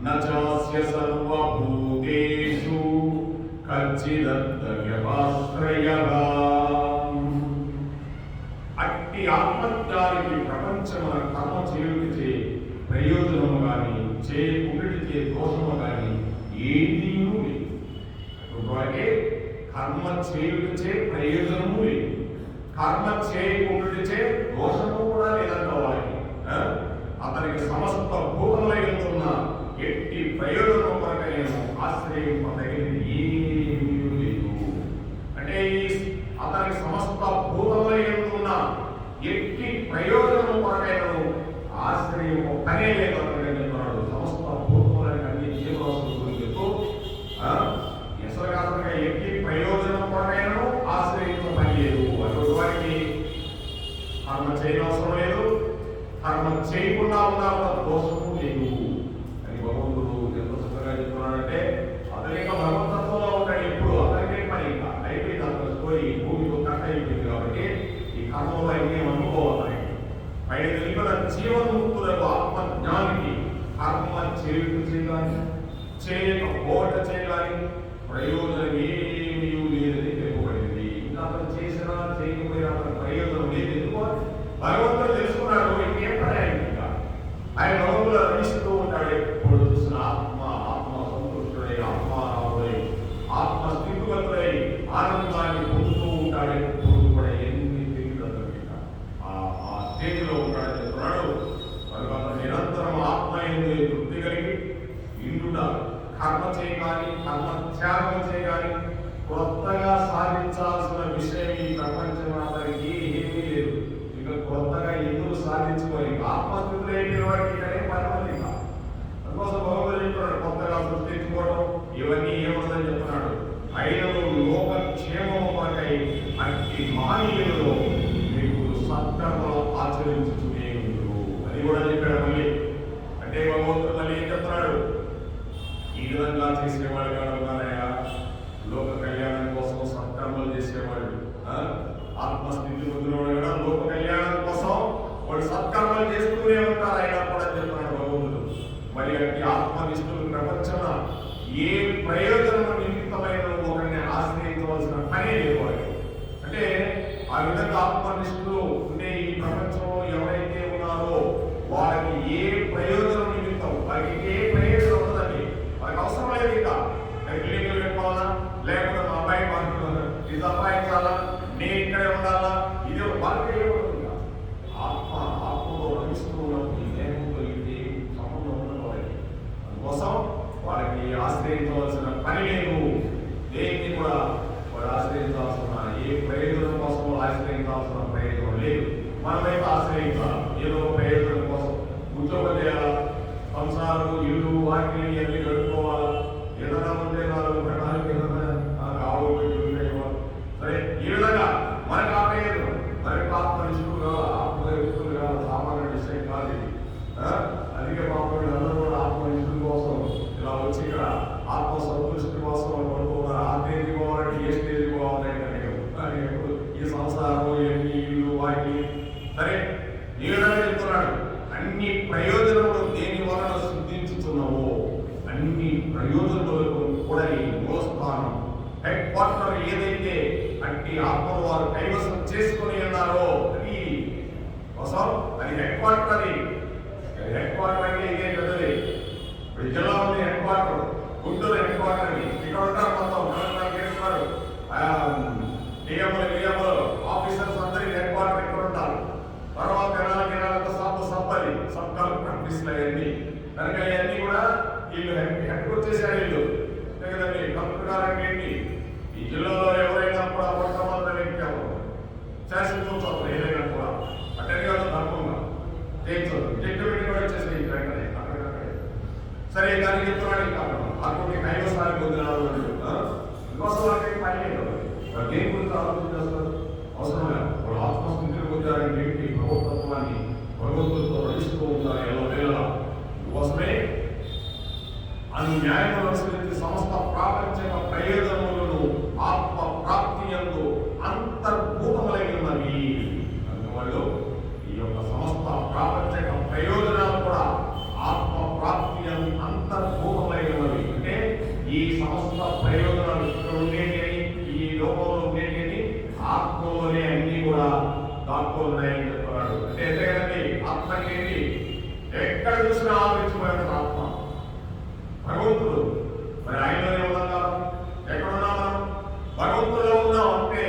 నచాస్య సర్వభూతేషు కచ్చిదత్తవ్యపాశ్రయః. అట్టి ఆత్మజ్ఞానికి ప్రపంచమున కర్మ చేయుడిచే ప్రయోజనము కానీ చేయకుండిచే దోషము కానీ ఏదీ లేదు. అటువంటి కర్మ చేయుడిచే ప్రయోజనము లేదు, కర్మ చేయకుండిచే దోషము కూడా లేదంట వారికి. అతనికి సమస్త భూతంలో ఉన్న ఎట్టి ప్రయోజనం కొరకైనా ఆశ్రయింపదగినది ఏమీ లేదు. అంటే అతనికి సమస్త భూతంలో ఉన్న ఎట్టి ప్రయోజనం కొరకైనా ఆశ్రయం పనే లేదు అని చెప్తున్నాడు. సమస్త భూతములకు అన్ని జీవరాశుల గురించి చెప్తూ ఎసరగా ఎట్టి ప్రయోజనం కొరకైనా ఆశ్రయించ పని లేదు. అటువంటి వారికి కర్మ చేయనవసరం లేదు, కర్మ చేయకుండా ఉన్నా కూడా దోషము లేదు అని భగవంతుడు ఎంత చక్కగా చెప్తున్నాడంటే అతని యొక్క భగవంతత్వంలో ఉంటాడు. ఎప్పుడు అతనికే పని ఇంకా అయిపోయింది. అతను స్టోరీ భూమితో కట్ట అయిపోయింది. కాబట్టి ఈ కర్మలో ఏం అనుకోవాలి. పైన తెలిపిన జీవన్ముక్తులకు ఆత్మజ్ఞానికి కర్మ చేయగాని చేయకపోవట చేయగాని ప్రయోజనం ఏమీ లేదని చెప్పబడింది. ఇంకా అతను చేసినా చేయకపోయినా అతను ప్రయోజనం లేదు. ఎందుకో భగవంతుడు తెలుసుకున్నాడు. ఇంకేం పని ఇంకా ఆయన భగవంతుడు రమిస్తూ ఉంటాడు. ఎప్పుడు చూసిన ఆత్మ సంతుష్టుడై, ఆత్మారాముడై, ఆత్మ స్థితిగతుడై ఆనందాన్ని పొందుతూ ఉంటాడు. ఎప్పుడు కూడా ఎన్ని తెలియదు ఆ స్టేజ్లో ఉంటాడని చెప్తున్నాడు. కనుక అతను నిరంతరం ఆత్మ ఎందు తృప్తి కలిగి ఇండుట, కర్మ చేయగాని కర్మ త్యాగం చేయగాని కొత్తగా సాధించాల్సిన విషయం ఈ ప్రపంచం అతనికి ఏమీ లేదు. ఇంకా కొత్తగా ఎందుకు సాధించుకోవాలి. ఆత్మస్థితులు అయిపోయిన వారికి ఇక్కడే పని. అందుకోసం భగవంతుడు చెప్తున్నాడు కొత్తగా సృష్టించుకోవడం ఇవన్నీ ఏమవుతుందని చెప్తున్నాడు. అయినను లోక క్షేమము కొరకై అట్టి మానవులలో మీకు సత్కర్మలు ఆచరించుతూనే ఉంటారు అని కూడా చెప్పాడు. మళ్ళీ అంటే భగవంతుడు మళ్ళీ ఏం చెప్తున్నాడు, ఈ విధంగా చేసేవాడు కాదన్నారయ్యా. లోక కళ్యాణం కోసం సత్కర్మలు చేసేవాడు, ఆత్మస్థితి పొందినవాడు కూడా లోక కళ్యాణం కోసం వాడు సత్కర్మలు చేస్తూనే ఉంటారు. అయినా కూడా చెప్తున్నాడు భగవంతుడు. మరి అట్టి ఆత్మనిష్ఠులు ప్రపంచంలో ఏ ప్రయోజనం నిమిత్తమైన ఒకరిని ఆశ్రయించవలసిన పనే లేదు వాడు. అంటే ఆ విధంగా ఆత్మనిష్ఠులు ఉండే ఈ ప్రపంచంలో ఎవరైతే ఉన్నారో వారికి ఏ ప్రయోజనం నిమిత్తం వారికి ఏ ప్రయోజనం ఉండదండి. వారికి అవసరం లేదు. ఇంకా బిల్డింగ్లు పెట్టుకోవాలా, లేకపోతే మా అబ్బాయి బాగుంటుందా, ఇది సంపాదించాలా, నేను ఇక్కడే ఉండాలా, ఇది వాళ్ళకి ఏమవుతుంది. ఆత్మలో రమిస్తూ ఉన్నప్పుడు దేహంతో ఇది సంబంధం ఉండదు వారికి. అందుకోసం వాళ్ళకి ఆశ్రయించవలసిన పని లేదు. దేన్ని కూడా వాడు ఆశ్రయించాల్సిన ఏ ప్రయోజనం కోసం ఆశ్రయించాల్సిన ప్రయోజనం లేదు. మనమైతే ఆశ్రయించాలి ఏదో ప్రయోజనం కోసం. ఉద్యోగం చేయాలా, సంసారం, ఇల్లు, వాకిలి అన్ని గడుపుకోవాలా, ఏదైనా ఉంటే 4 గంటలకి ఆవు సరే. ఈ విధంగా మనకు ఆ ప్రయోజనం, మనకు ఆత్మనిష్ఠులు కావాలి, ఆత్మనిష్ఠులు కావాలి. సామాన్య విషయం కాదు ఇది. అధిక పాపం అందరూ కూడా ఆత్మనిష్ఠుల కోసం ఇలా వచ్చి ఇక్కడ ఆత్మ సంతృష్టి కోసం పడుతున్నారు. ఆ స్టేజ్ పోవాలంటే ఏ స్టేజ్ పోవాలంటే ఈ సంసారం, ఎన్ని ఇల్లు, వాకి సరే. ఈ విధంగా చెప్తున్నాడు. అన్ని ప్రయోజనములు దేని వలన సిద్ధించుతున్నావో అన్ని ప్రయోజనములకు కూడా ఈ మూలస్థానం హెడ్ క్వార్టర్ ఏదైతే అట్టి ఆత్మను వారు కైవసం చేసుకుని ఉన్నారో అది కోసం అది హెడ్ క్వార్టర్. అది హెడ్ క్వార్టర్ అంటే ఇదే పెద్దది. ఇప్పుడు జిల్లా ఉంది head quarter, Guntur head quarter. ఇక్కడ ఉంటారు మొత్తం చేస్తున్నారు. డిఎంలు ఆఫీసర్స్ అందరి హెడ్ క్వార్టర్ ఇక్కడ ఉంటారు. తర్వాత నెలలకి సబ్బలి సబ్ కలెక్టర్ ఆఫీసులు అవన్నీ కనుక ఇవన్నీ కూడా వీళ్ళు హెడ్ వచ్చేసారు. వీళ్ళు కదండి కలెక్టర్ గారు అంటే ఈ జిల్లాలో ఎవరైనా కూడా మొట్టమొదటి వ్యక్తి ఎవరు శాసనసభ ఏదైనా కూడా అటెండ్ కాదు తప్పకుండా చేయించదు. జట్టు పెట్టి కూడా వచ్చేసి వెంటనే అక్కడికక్కడే సరే దానికి చెప్తున్నాడు. ఇంకా అటువంటి కైవసానికి పొందినాడు కోసం వాళ్ళకి పని లేదు. వాళ్ళు దేని గురించి ఆలోచన చేస్తారు అవసరం లేదు. వాళ్ళు ఆత్మస్థితికి వచ్చారంటే ఏంటి ప్రభుత్వాన్ని భగవంతుడితో నడుస్తూ ఉంటారు ఎలా వేళ కోసమే అన్యాయం అనుసరించి సమస్త ప్రాపంచిక ప్రయోజనములను ఆత్మ ప్రాప్తి యందు అంతర్భూతములై ఉన్నవి. అందువల్ల ఈ యొక్క సమస్త ప్రాపంచిక ప్రయోజనాలు కూడా ఆత్మ ప్రాప్తి యందు అంతర్భూతములై ఉన్నవి. అంటే ఈ సమస్త ప్రయోజనాలు ఇక్కడ ఉండేవి, ఈ లోకంలో ఉండేవి ఆత్మలోనే అన్ని కూడా దాక్కున్నాయని చెప్తున్నాడు. అంటే ఎంత కదండి ఆత్మ ఏంటి? ఎక్కడ చూసినా ఆలోచించబడిన ఆత్మ భగవంతుడు. మరి ఆయనలోనే ఉన్నాం కదా. ఎక్కడున్నాం మనం? భగవంతుడిలో ఉన్నాం. అంటే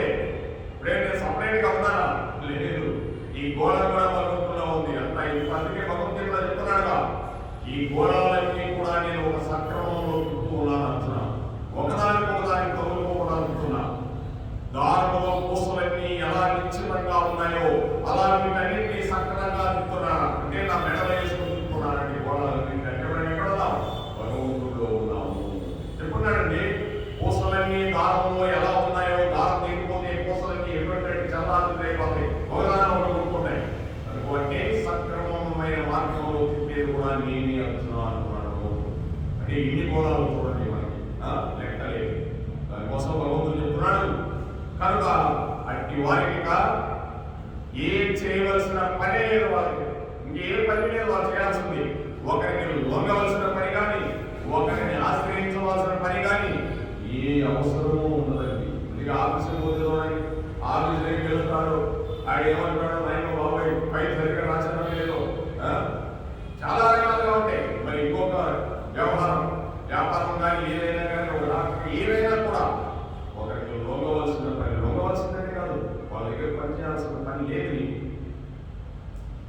ఇప్పుడేంటే సపరేట్గా ఉన్నారా? లేదు. ఈ గోళ కూడా భగవంతుడిలో ఉంది. అంతా అందుకే భగవంతుడు కూడా చెప్తున్నాడుగా ఈ గోళాలన్నీ కూడా నేను ఒక సక్రమంలో చుట్టూ ఉన్నాను అంటున్నా. ఒకదానికి తగులుకోకుండా అంటున్నా. దారులో పూసలన్నీ ఎలా నిశ్చితంగా ఉన్నాయో అలా వీటన్నింటినీ సక్రమంగా తిప్పుతున్నా. అంటే నా మెడలో వేసుకుని తిప్పుతున్నానండి గోళాలన్నీ. ఎక్కడ భగవంతుడిలో ఉన్నాము చెప్పున్నాడండి. పూసలన్నీ దారంలో ఎలా ఉన్నాయో దారం తెగిపోతే పూసలన్నీ ఎటువంటి చల్లారిపోతాయి, ఒకదాని ఒకటి కొనుక్కున్నాయి. అనుకోండి సక్రమమైన మార్గంలో తిప్పేది కూడా నేనే అంటున్నాను. అంటే ఇన్ని గోళాలు చూడండి మనకి లెక్కలేదు. దానికోసం భగవంతుడు చెప్తున్నాడు. కనుక అట్టి వారికి ఏం చేయవలసిన పనే లేదు. వారికి ఇంకేం పని లేదు. వాళ్ళు చేయాల్సింది ఒకరికి లొంగవలసిన పని కానీ ఒకరిని ఆశ్రయించవలసిన పని కానీ ఏ అవసరమూ ఉండదండి. ఇక ఆఫీసుకి పోతే ఆఫీసుకి వెళ్తాడు. ఆడు ఏమంటాడు? ఆయన బాబాయ్ పై సరిగ్గా రాసడం లేదు. చాలా రకాలుగా ఉంటాయి. మరి ఇంకొక వ్యాపారం కానీ ఏదైనా కానీ ఒక డాక్టర్ ఏదైనా కూడా ఒకరికి లొంగవలసిన పని లొంగవలసిందని కాదు, వాళ్ళ దగ్గర పని చేయాల్సిన పని లేదు.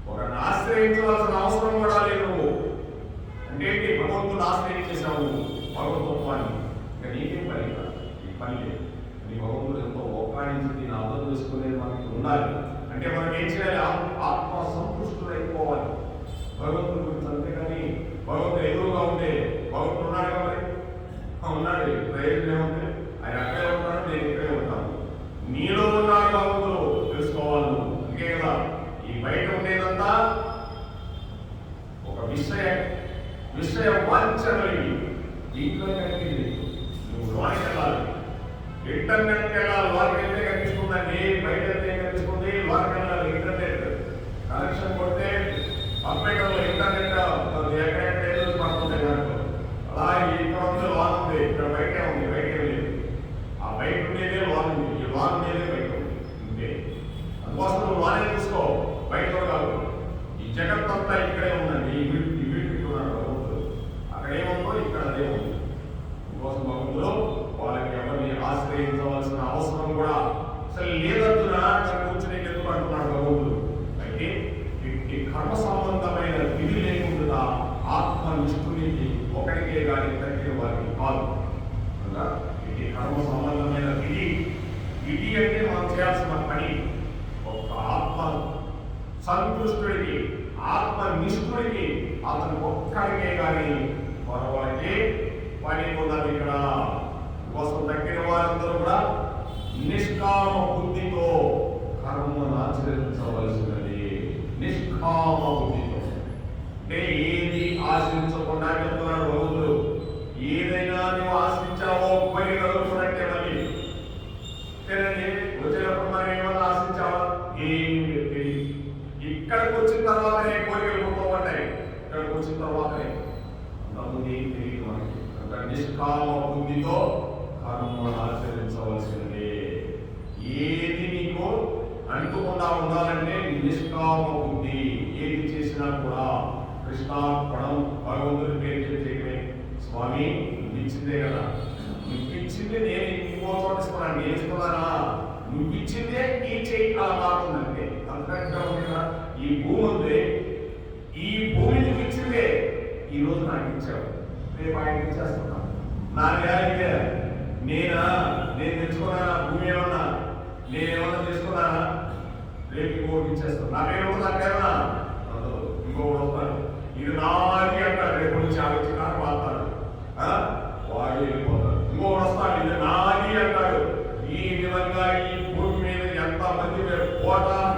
ఒకరిని ఆశ్రయించవలసిన అవసరం కూడా లేదు. అంటే భగవంతుని ఆశ్రయించేసావు భగవతత్వాన్ని. ఇంకా నీకేం పని కాదు, ఈ పని లేదు. నీ భగవంతుడు ఎంతో ఒప్పాడించి దీన్ని అర్థం చేసుకునేది మనకి ఉండాలి. అంటే మనం ఏం చేయాలి? ఆత్మ సంతృష్టుడైపోవాలి భగవంతుడి గురించి. అంతేగాని భగవంతుడు ఎదురుగా ఉంటే భగవంతుడు ఉన్నాడు కాబట్టి ఉన్నాడు, ప్రయోజనం ఏముంది? ఆయన అక్కడే ఉంటాడు, నేను ఇక్కడే ఉంటాను. నీలో ఉన్నాడు భగవంతుడు తెలుసుకోవాలి. అందుకే కదా ఈ బయట ఉండేదంతా ఒక విషయ వాంఛనలు. దీంట్లో కనిపించింది నువ్వు లోనికి వెళ్ళాలి, ఇంటర్నెట్కి వెళ్ళాలి. లోనికి వెళ్తే కనిపిస్తుందండి, బయట వెళ్తే కనిపిస్తుంది. లోనికి వెళ్ళాలి, ఇంటర్నెట్ కనెక్షన్ కొడితే కంప్యూటర్లో ఇంటర్నెట్ ఎక్కడెక్కడ పడుతుంది దాంట్లో. అలా ఇక్కడ ఉంది లోన్ ఉంది, ఇక్కడ బయటే ఉంది, బయటే లేదు. ఆ బయట ఉండేదే లోన్ ఉంది, ఈ లోన్ ఉండేదే బయట ఉంది. అందుకోసం నువ్వు లోనే చూసుకో, బయట కాదు. ఈ జగత్తంతా ఇక్కడే ఉందండి. ఈ వీటి భగవంతుడు అక్కడ ఏముందో ఇక్కడ అదే ఉంది. అందుకోసం భగవంతుడు వాళ్ళకి ఎవరిని ఆశ్రయించవలసిన అవసరం కూడా అసలు లేదంటున్నా. కూర్చుని ఎందుకు అంటున్నాడు భగవంతుడు అంటే ఈ కర్మ సంబంధమైన విధి లేకుండా ఆత్మనిష్ఠునికి ఒకటికే కానీ తగ్గిన వారికి కాదు. ఇది కర్మ సంబంధమైన విధి అంటే మనం చేయాల్సిన పని. ఒక ఆత్మ సంతుష్టుడికి ఆత్మనిష్ఠుడికి అతను ఒక్కడికే కానీ మరొకరికి పని ఉన్నది. ఇక్కడ కోసం తగ్గిన వారందరూ కూడా నిష్కామ బుద్ధితో కర్మను ఆచరించవలసినది. నిష్కామ బుద్ధితో అంటే ఏది ఆశించకుండా చెప్తున్నాడు భగవంతుడు. ఏదైనా నువ్వు ఆశించావో పోయి కలుగుతున్నట్టే. మళ్ళీ వచ్చినప్పుడు మనం ఏమన్నా ఆశించావా? ఏమి తెలియదు. ఇక్కడికి వచ్చిన తర్వాతనే కోరికలు పుట్టుకోబడ్డాయి. ఇక్కడికి వచ్చిన తర్వాతనే అంతకుముందు ఏం తెలియదు మనకి. నిష్కామ బుద్ధితో కర్మను ఆచరించవలసిందే. ఏది నీకు అంటుకుండా ఉండాలంటే నిష్కామ బుద్ధి. ఏది చేసినా కూడా కృష్ణార్పణం. భగవంతుడి పేరు చెప్పే స్వామి నువ్వు ఇచ్చిందే కదా, నువ్వు ఇచ్చింది నేను ఇంకో చోట ఇస్తున్నాను. నేను ఇస్తున్నానా? నువ్వు ఇచ్చిందే ఈ చెయ్యి అలా మారుతుందంటే అంతకంటే ఈ భూమి ఉంది, ఈ భూమి నువ్వు ఇచ్చిందే ఈ రోజు నాకు ఇచ్చావు, రేపు ఆయన ఇచ్చేస్తున్నా. నా ఇదే నేను తెచ్చుకున్నానా? భూమి ఏమన్నా నేనేమన్నా తీసుకున్నానా? రేపు ఇంకోటి ఇచ్చేస్తాను. నాకేమో నాకేమన్నా ఇంకొకటి వస్తాడు, ఇది నాది అంటాడు, రేపు నుంచి ఆలోచి కాదు వాడతాడు, వాడు వెళ్ళిపోతాడు. ఇంకొకటి వస్తాడు, ఇది నాది అంటాడు. ఈ విధంగా ఈ భూమి మీద ఎంతమంది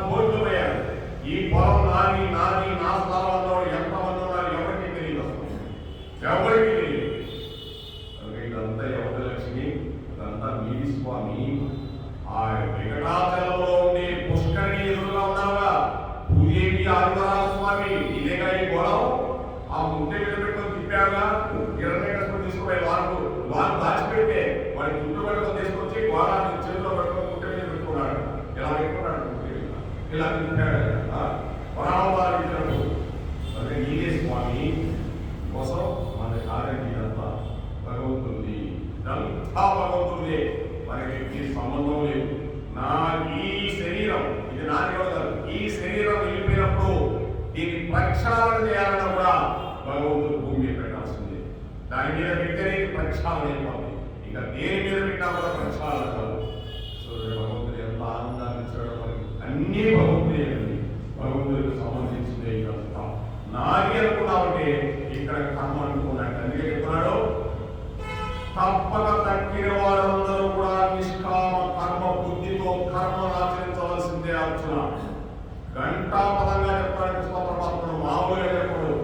కోట్లు పోయారు. ఈ పొలం నాది నాది నా స్థలంలో ఎంతమంది ఉన్నారు ఎవరికి తెలియదు, ఎవరికి తెలియదు. ఇదంతా ఎవరి లక్ష్మి, ఇదంతా మీది స్వామి. ఆ వెంకటాచలంలో ఉండే పుష్కరిణి ఎదురుగా ఉన్నావుగా భూదేవి ఆదివరాజ స్వామి, ఇదేగా ఈ గొడవ. ఆ ముట్టె మీద పెట్టుకొని తిప్పాడుగా, గిరణ్యకృష్ణుడు తీసుకుపోయి వాళ్ళు దాచిపెట్టే వాడి చుట్టూ పెట్టుకొని తీసుకొచ్చి గోళాన్ని చేతిలో పెట్టుకొని ముట్టె మీద పెట్టుకున్నాడు. ఇలా పెట్టుకున్నాడు, ఇలా తిప్పాడు వరాలు ఇచ్చినట్టు. అదే నీదే స్వామి కోసం మన కాదండి, ఇదంతా భగవంతుడి, ఇదంతా భగవంతుడే, మనకి సంబంధం లేదు. నా ఈ శరీరం ఇది నాది కాదు, ఈ శరీరం వెళ్ళిపోయినప్పుడు దీన్ని ప్రక్షాళన చేయాలన్నా కూడా భగవంతుడు భూమి మీద పెట్టాల్సిందే. దాని మీద పెట్టేది ప్రక్షాళన అయిపోతుంది, ఇంకా దేని మీద పెట్టినా కూడా ప్రక్షాళన కాదు. సో భగవంతుడు ఎంత ఆనందాన్ని ఇచ్చాడో మనకి అన్నీ భగవంతుడే అండి, భగవంతుడికి సంబంధించిందే. ఇదంతా నాది అనుకున్నామంటే ఇక్కడ కర్మ అనుకున్నట్టు. అందుకే చెప్తున్నాడు, తప్పక తక్కిన వారందరూ కూడా నిష్కామ కర్మ బుద్ధితో కర్మను ఆచరించవలసిందే. అర్జున ఘంటాపదంగా చెప్పాడు కృష్ణ పరమాత్ముడు, మామూలుగా చెప్పడు.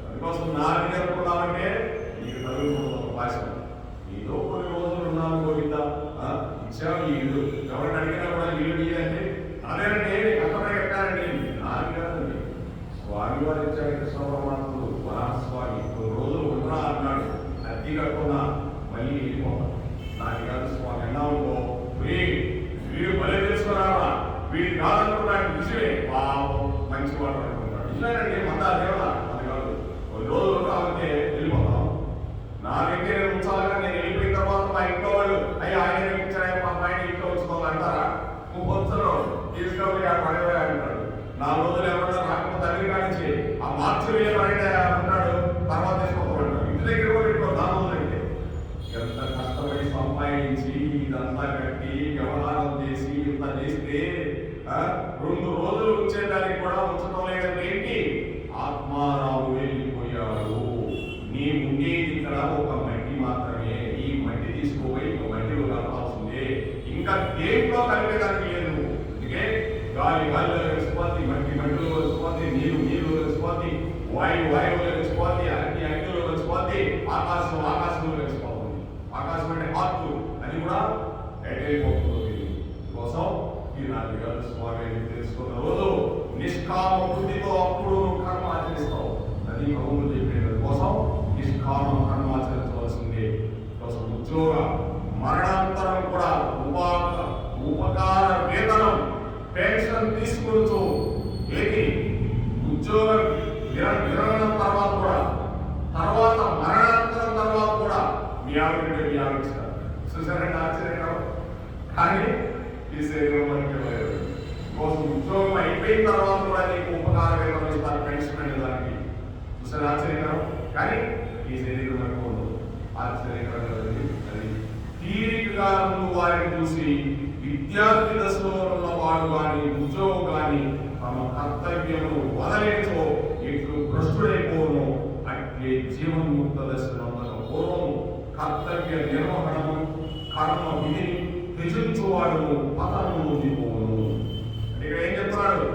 అందుకోసం నాది అనుకున్నామంటే నీకు తగులుకున్న భాష. ఏదో కొన్ని రోజులు ఉన్నాను గోవిందా, ఇచ్చావు ఈ ఇల్లు, ఎవరిని అడిగినా కూడా ఇల్లు నీదంటే అదేనండి అక్కడే కట్టారండి, నాది కాదండి. స్వామి వారు ఇచ్చాడు కృష్ణ పరమాత్ముడు, వరాస్వామి. కొన్ని రోజులు ఉన్నా అన్నాడు, అద్దె కట్టుకున్నా మళ్ళీ వెళ్ళిపోతాం. నాకు కాదు స్వామి అన్నావుకో, వీడు భలే తెలుసుకున్నావా, వీడి కాదనుకున్నాడు నిజమే, పాపం మంచివాడు అనుకుంటాడు. నిజమేనండి, మందా దేవుడా అది కాదు. కొన్ని రోజులు కావాలంటే వెళ్ళిపోతాం. నా దగ్గర నేను ఉంచాలిగా, నేను వెళ్ళిపోయిన తర్వాత మా ఇంట్లో వాళ్ళు అయ్యా ఆయన ఇచ్చాడు మా ఆయన ఇంట్లో ఉంచుకోవాలంటారా? పొంచరు తీసుకొని ఆ పడవే అంటాడు. 4 రోజులు ఎవరైనా రాకపోతే అన్ని కానించి ఆ మార్చి వేయ పడే అంటాడు, తర్వాత తీసుకోమంటాడు. ఇంటి దగ్గర కూడా పెట్టుకో 4 రోజులైతే. ఎంత కష్టపడి సంపాదించి ఇదంతా కట్టి వ్యవహారం చేసి ఇంత చేస్తే 2 రోజులు వచ్చేదానికి కూడా ఉంచడం లేదంటే ఏంటి? ఆత్మారావు వెళ్ళిపోయాడు. నీ ఉండేది ఇక్కడ ఒక మట్టి మాత్రమే, ఈ మట్టి తీసుకోపోయి మట్టిలో కలపాల్సిందే, ఇంకా దేంట్లో కలిపేదానికి లేదు. అందుకే గాలిలో కలిసిపోద్ది, మట్టిలో కలిసిపోద్ది, నీరు కలిసిపోద్ది, వాయువులో కలిసిపోద్ది, అగ్నిలో కలిసిపోద్ది, ఆకాశంలో కలిసిపోతుంది. ఆకాశం అంటే ఆత్మ, అది కూడా ఎటైపోతుంది. కోసం ఈ 4 వేల స్వామి తెలుసుకున్న రోజు నిష్కామ బుద్ధితో అప్పుడు కర్మ ఆచరిస్తావు. అది భగవంతుడు చెప్పిన కోసం నిష్కామ కర్మ ఆచరించవలసిందే. కోసం ఉద్యోగ మరణాంతరం కూడా ఉపకార వేతనం పెన్షన్ తీసుకుంటూ ఏది ఉద్యోగ విరమణం తర్వాత మరణాంతరం తర్వాత కూడా మీ ఆవిడిస్తారు. చూసారండి ఆశ్చర్యం. కానీ ఈ శరీరం కోసం ఉద్యోగం అయిపోయిన తర్వాత కూడా నీకు ఉపకార వేతనం ఇస్తారు, పెన్షన్ అనే దానికి. చూసారు ఆశ్చర్యకరం. కానీ ఈ శరీరం మనకు ఉండదు. ఆశ్చర్యకరంగా అది తీరికగా ముందు వారిని చూసి విద్యార్థి దశలో ఉన్న వాడు కానీ ఉద్యోగం కానీ తమ కర్తవ్యము వదలేతో ఇట్లు భ్రష్టుడైపోను. అట్లే జీవన్ముక్త దశలో పూర్వము కర్తవ్య నిర్వహణము కర్మ విధిని త్యజించువాడు పతనము పొందిపోను. అంటే ఏం చెప్తున్నాడు?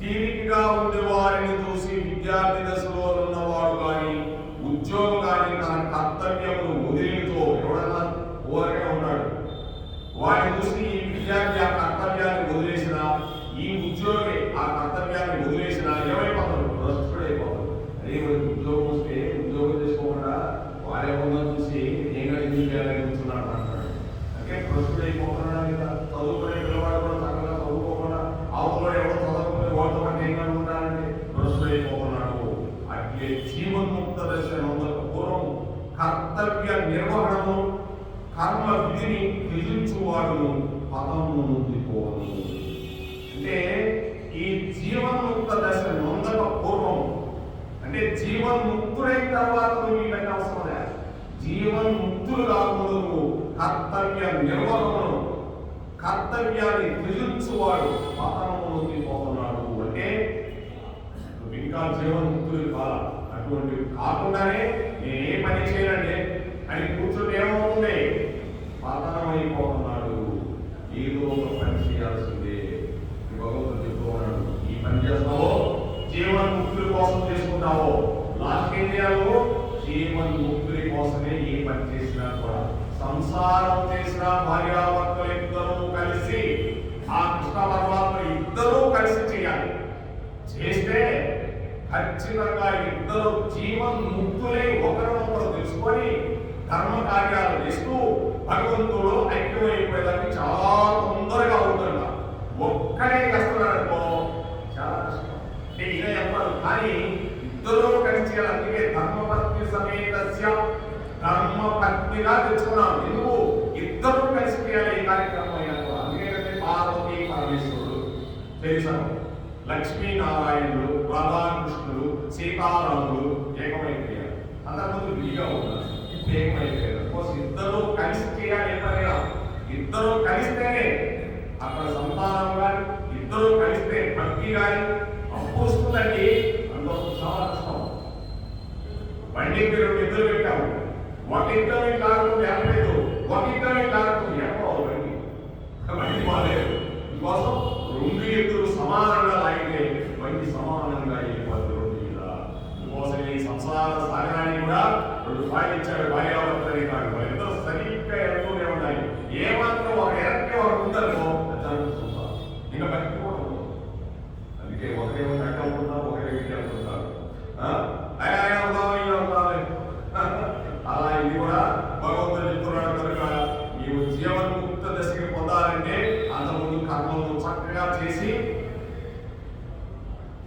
తీరికగా ఉండే వారిని చూసి విద్యార్థి దశలో ఉన్నవాడు కానీ ఉద్యోగం కానీ తన కర్తవ్యమును వదిలితో ఎవడన్నా ఓరగా ఉంటాడు. వాడిని చూసి ఈ విద్యార్థి ఆ కర్తవ్యాన్ని వదిలేసిన, ఈ ఉద్యోగి ఆ కర్తవ్యాన్ని వదిలేసిన ఏమైపోతాడు? భ్రష్టుడైపోతాడు. అదే మనకి ఉద్యోగం వస్తే ఉద్యోగం చేసుకోకుండా వాడే ఉందని చూసి నేను ఎందుకు చేయాలని కూర్చున్నాడు అంటాడు. అంటే భ్రష్టుడైపోతున్నాడు కదా. చదువుకునే పిల్లవాడు కూడా చక్కగా చదువుకోకుండా అవతల ఎవరో చదువుకునే వాడితో నేను ఉంటానంటే భ్రష్టుడైపోతున్నాడు. అట్లే జీవన్ముక్త దశ పూర్వం కర్తవ్య నిర్వహణము కర్మ విధిని త్యజించువాడును పదమును నొందిపోవను. అంటే ఈ జీవన్ముక్త దశ నొందక పూర్వం, అంటే జీవన్ముక్తులైన తర్వాత నువ్వు ఇవన్నీ అవసరం లే. జీవన్ముక్తులు కాకుండా నువ్వు కర్తవ్య నిర్వహణను, కర్తవ్యాన్ని త్యజించువాడు పతనము నొందిపోతున్నాడు. అంటే నువ్వు ఇంకా జీవన్ముక్తులు కాదా? అటువంటి కాకుండానే నేనే పని చేయనండి అని కూర్చుంటే ఏమవుతుంది? పతనమైపోతున్నాడు. ఏదో ఒక పని చేయాల్సిందే. భగవంతుడు చెప్తూ ఉన్నాడు, ఈ పని చేస్తావో జీవన్ముక్తుల కోసం చేసుకుంటావో, లాస్ట్ ఏం చేయాలో జీవన్ముక్తుల కోసమే ఏ పని చేసినా కూడా. సంసారం చేసిన భార్యాభర్తలు ఇద్దరూ కలిసి, ఆ కృష్ణ పరమాత్మ ఇద్దరూ కలిసి చేయాలి. చేస్తే ఖచ్చితంగా ఇద్దరు జీవన్ముక్తులై ఒకరినొకరు తెలుసుకొని ధర్మ కార్యాలు చేస్తూ భగవంతుడు ఐక్యమైపోయేదానికి చాలా తొందరగా అవుతుంట. ఒక్కడే కష్టపడటం చాలా కష్టం. అంటే ఈయన చెప్పాలి, కానీ ఇద్దరు కలిసి చేయాలి. అందుకే ధర్మపత్ని సమేతస్య ధర్మపత్నిగా తెచ్చుకున్నాం. ఎందుకు? ఇద్దరు కలిసి చేయాలి ఈ కార్యక్రమం అయినా కూడా. అందుకే పార్వతీ పరమేశ్వరుడు తెలుసాను, లక్ష్మీనారాయణుడు, రాధాకృష్ణుడు, సీతారాముడు ఏకమైపోయారు. అంతకుముందు విడిగా ఉన్నారు, ఇప్పుడు ఏకమైపోయారు. ఇద్దరు కలిసి చేయాలి. ఎప్పుడైనా ఇద్దరు కలిస్తేనే అక్కడ సంతానం కానీ, ఇద్దరు కలిస్తే భక్తి కానీ అప్పు వస్తుందండి. అందులో చాలా కష్టం. బండి మీరు ఇద్దరు పెట్టాము, ఒక ఇద్దరు కాకుండా ఏమలేదు, ఒక ఇద్దరు కాకుండా ఏమో బండి బాగాలేదు. అందుకోసం రెండు ఎదురు సమానంగా లాగితే బండి సమానంగా వెళ్ళిపోతుంది రెండు మీద. అందుకోసం ఈ సంసార సాగరాన్ని కూడా రెండు సాగించాడు భార్యాభర్తలే కాదు, వాళ్ళిద్దరూ సరిగ్గా ఎడుతూనే ఉండాలి. ఏమాత్రం ఒక ఎరక్కి ఒక ఉందనుకో సంసారం ఇంకా బట్టి కూడా ఉండదు. అందుకే ఒకరేమో కట్ట అనుకుంటారు, ఒకరే ఇంటి అనుకుంటారు. అలా ఇది కూడా భగవంతుడు చెప్తున్నాడు కనుక నీవు జీవన్ముక్త దశకి పొందాలంటే అంతకుముందు కర్మలను చక్కగా చేసి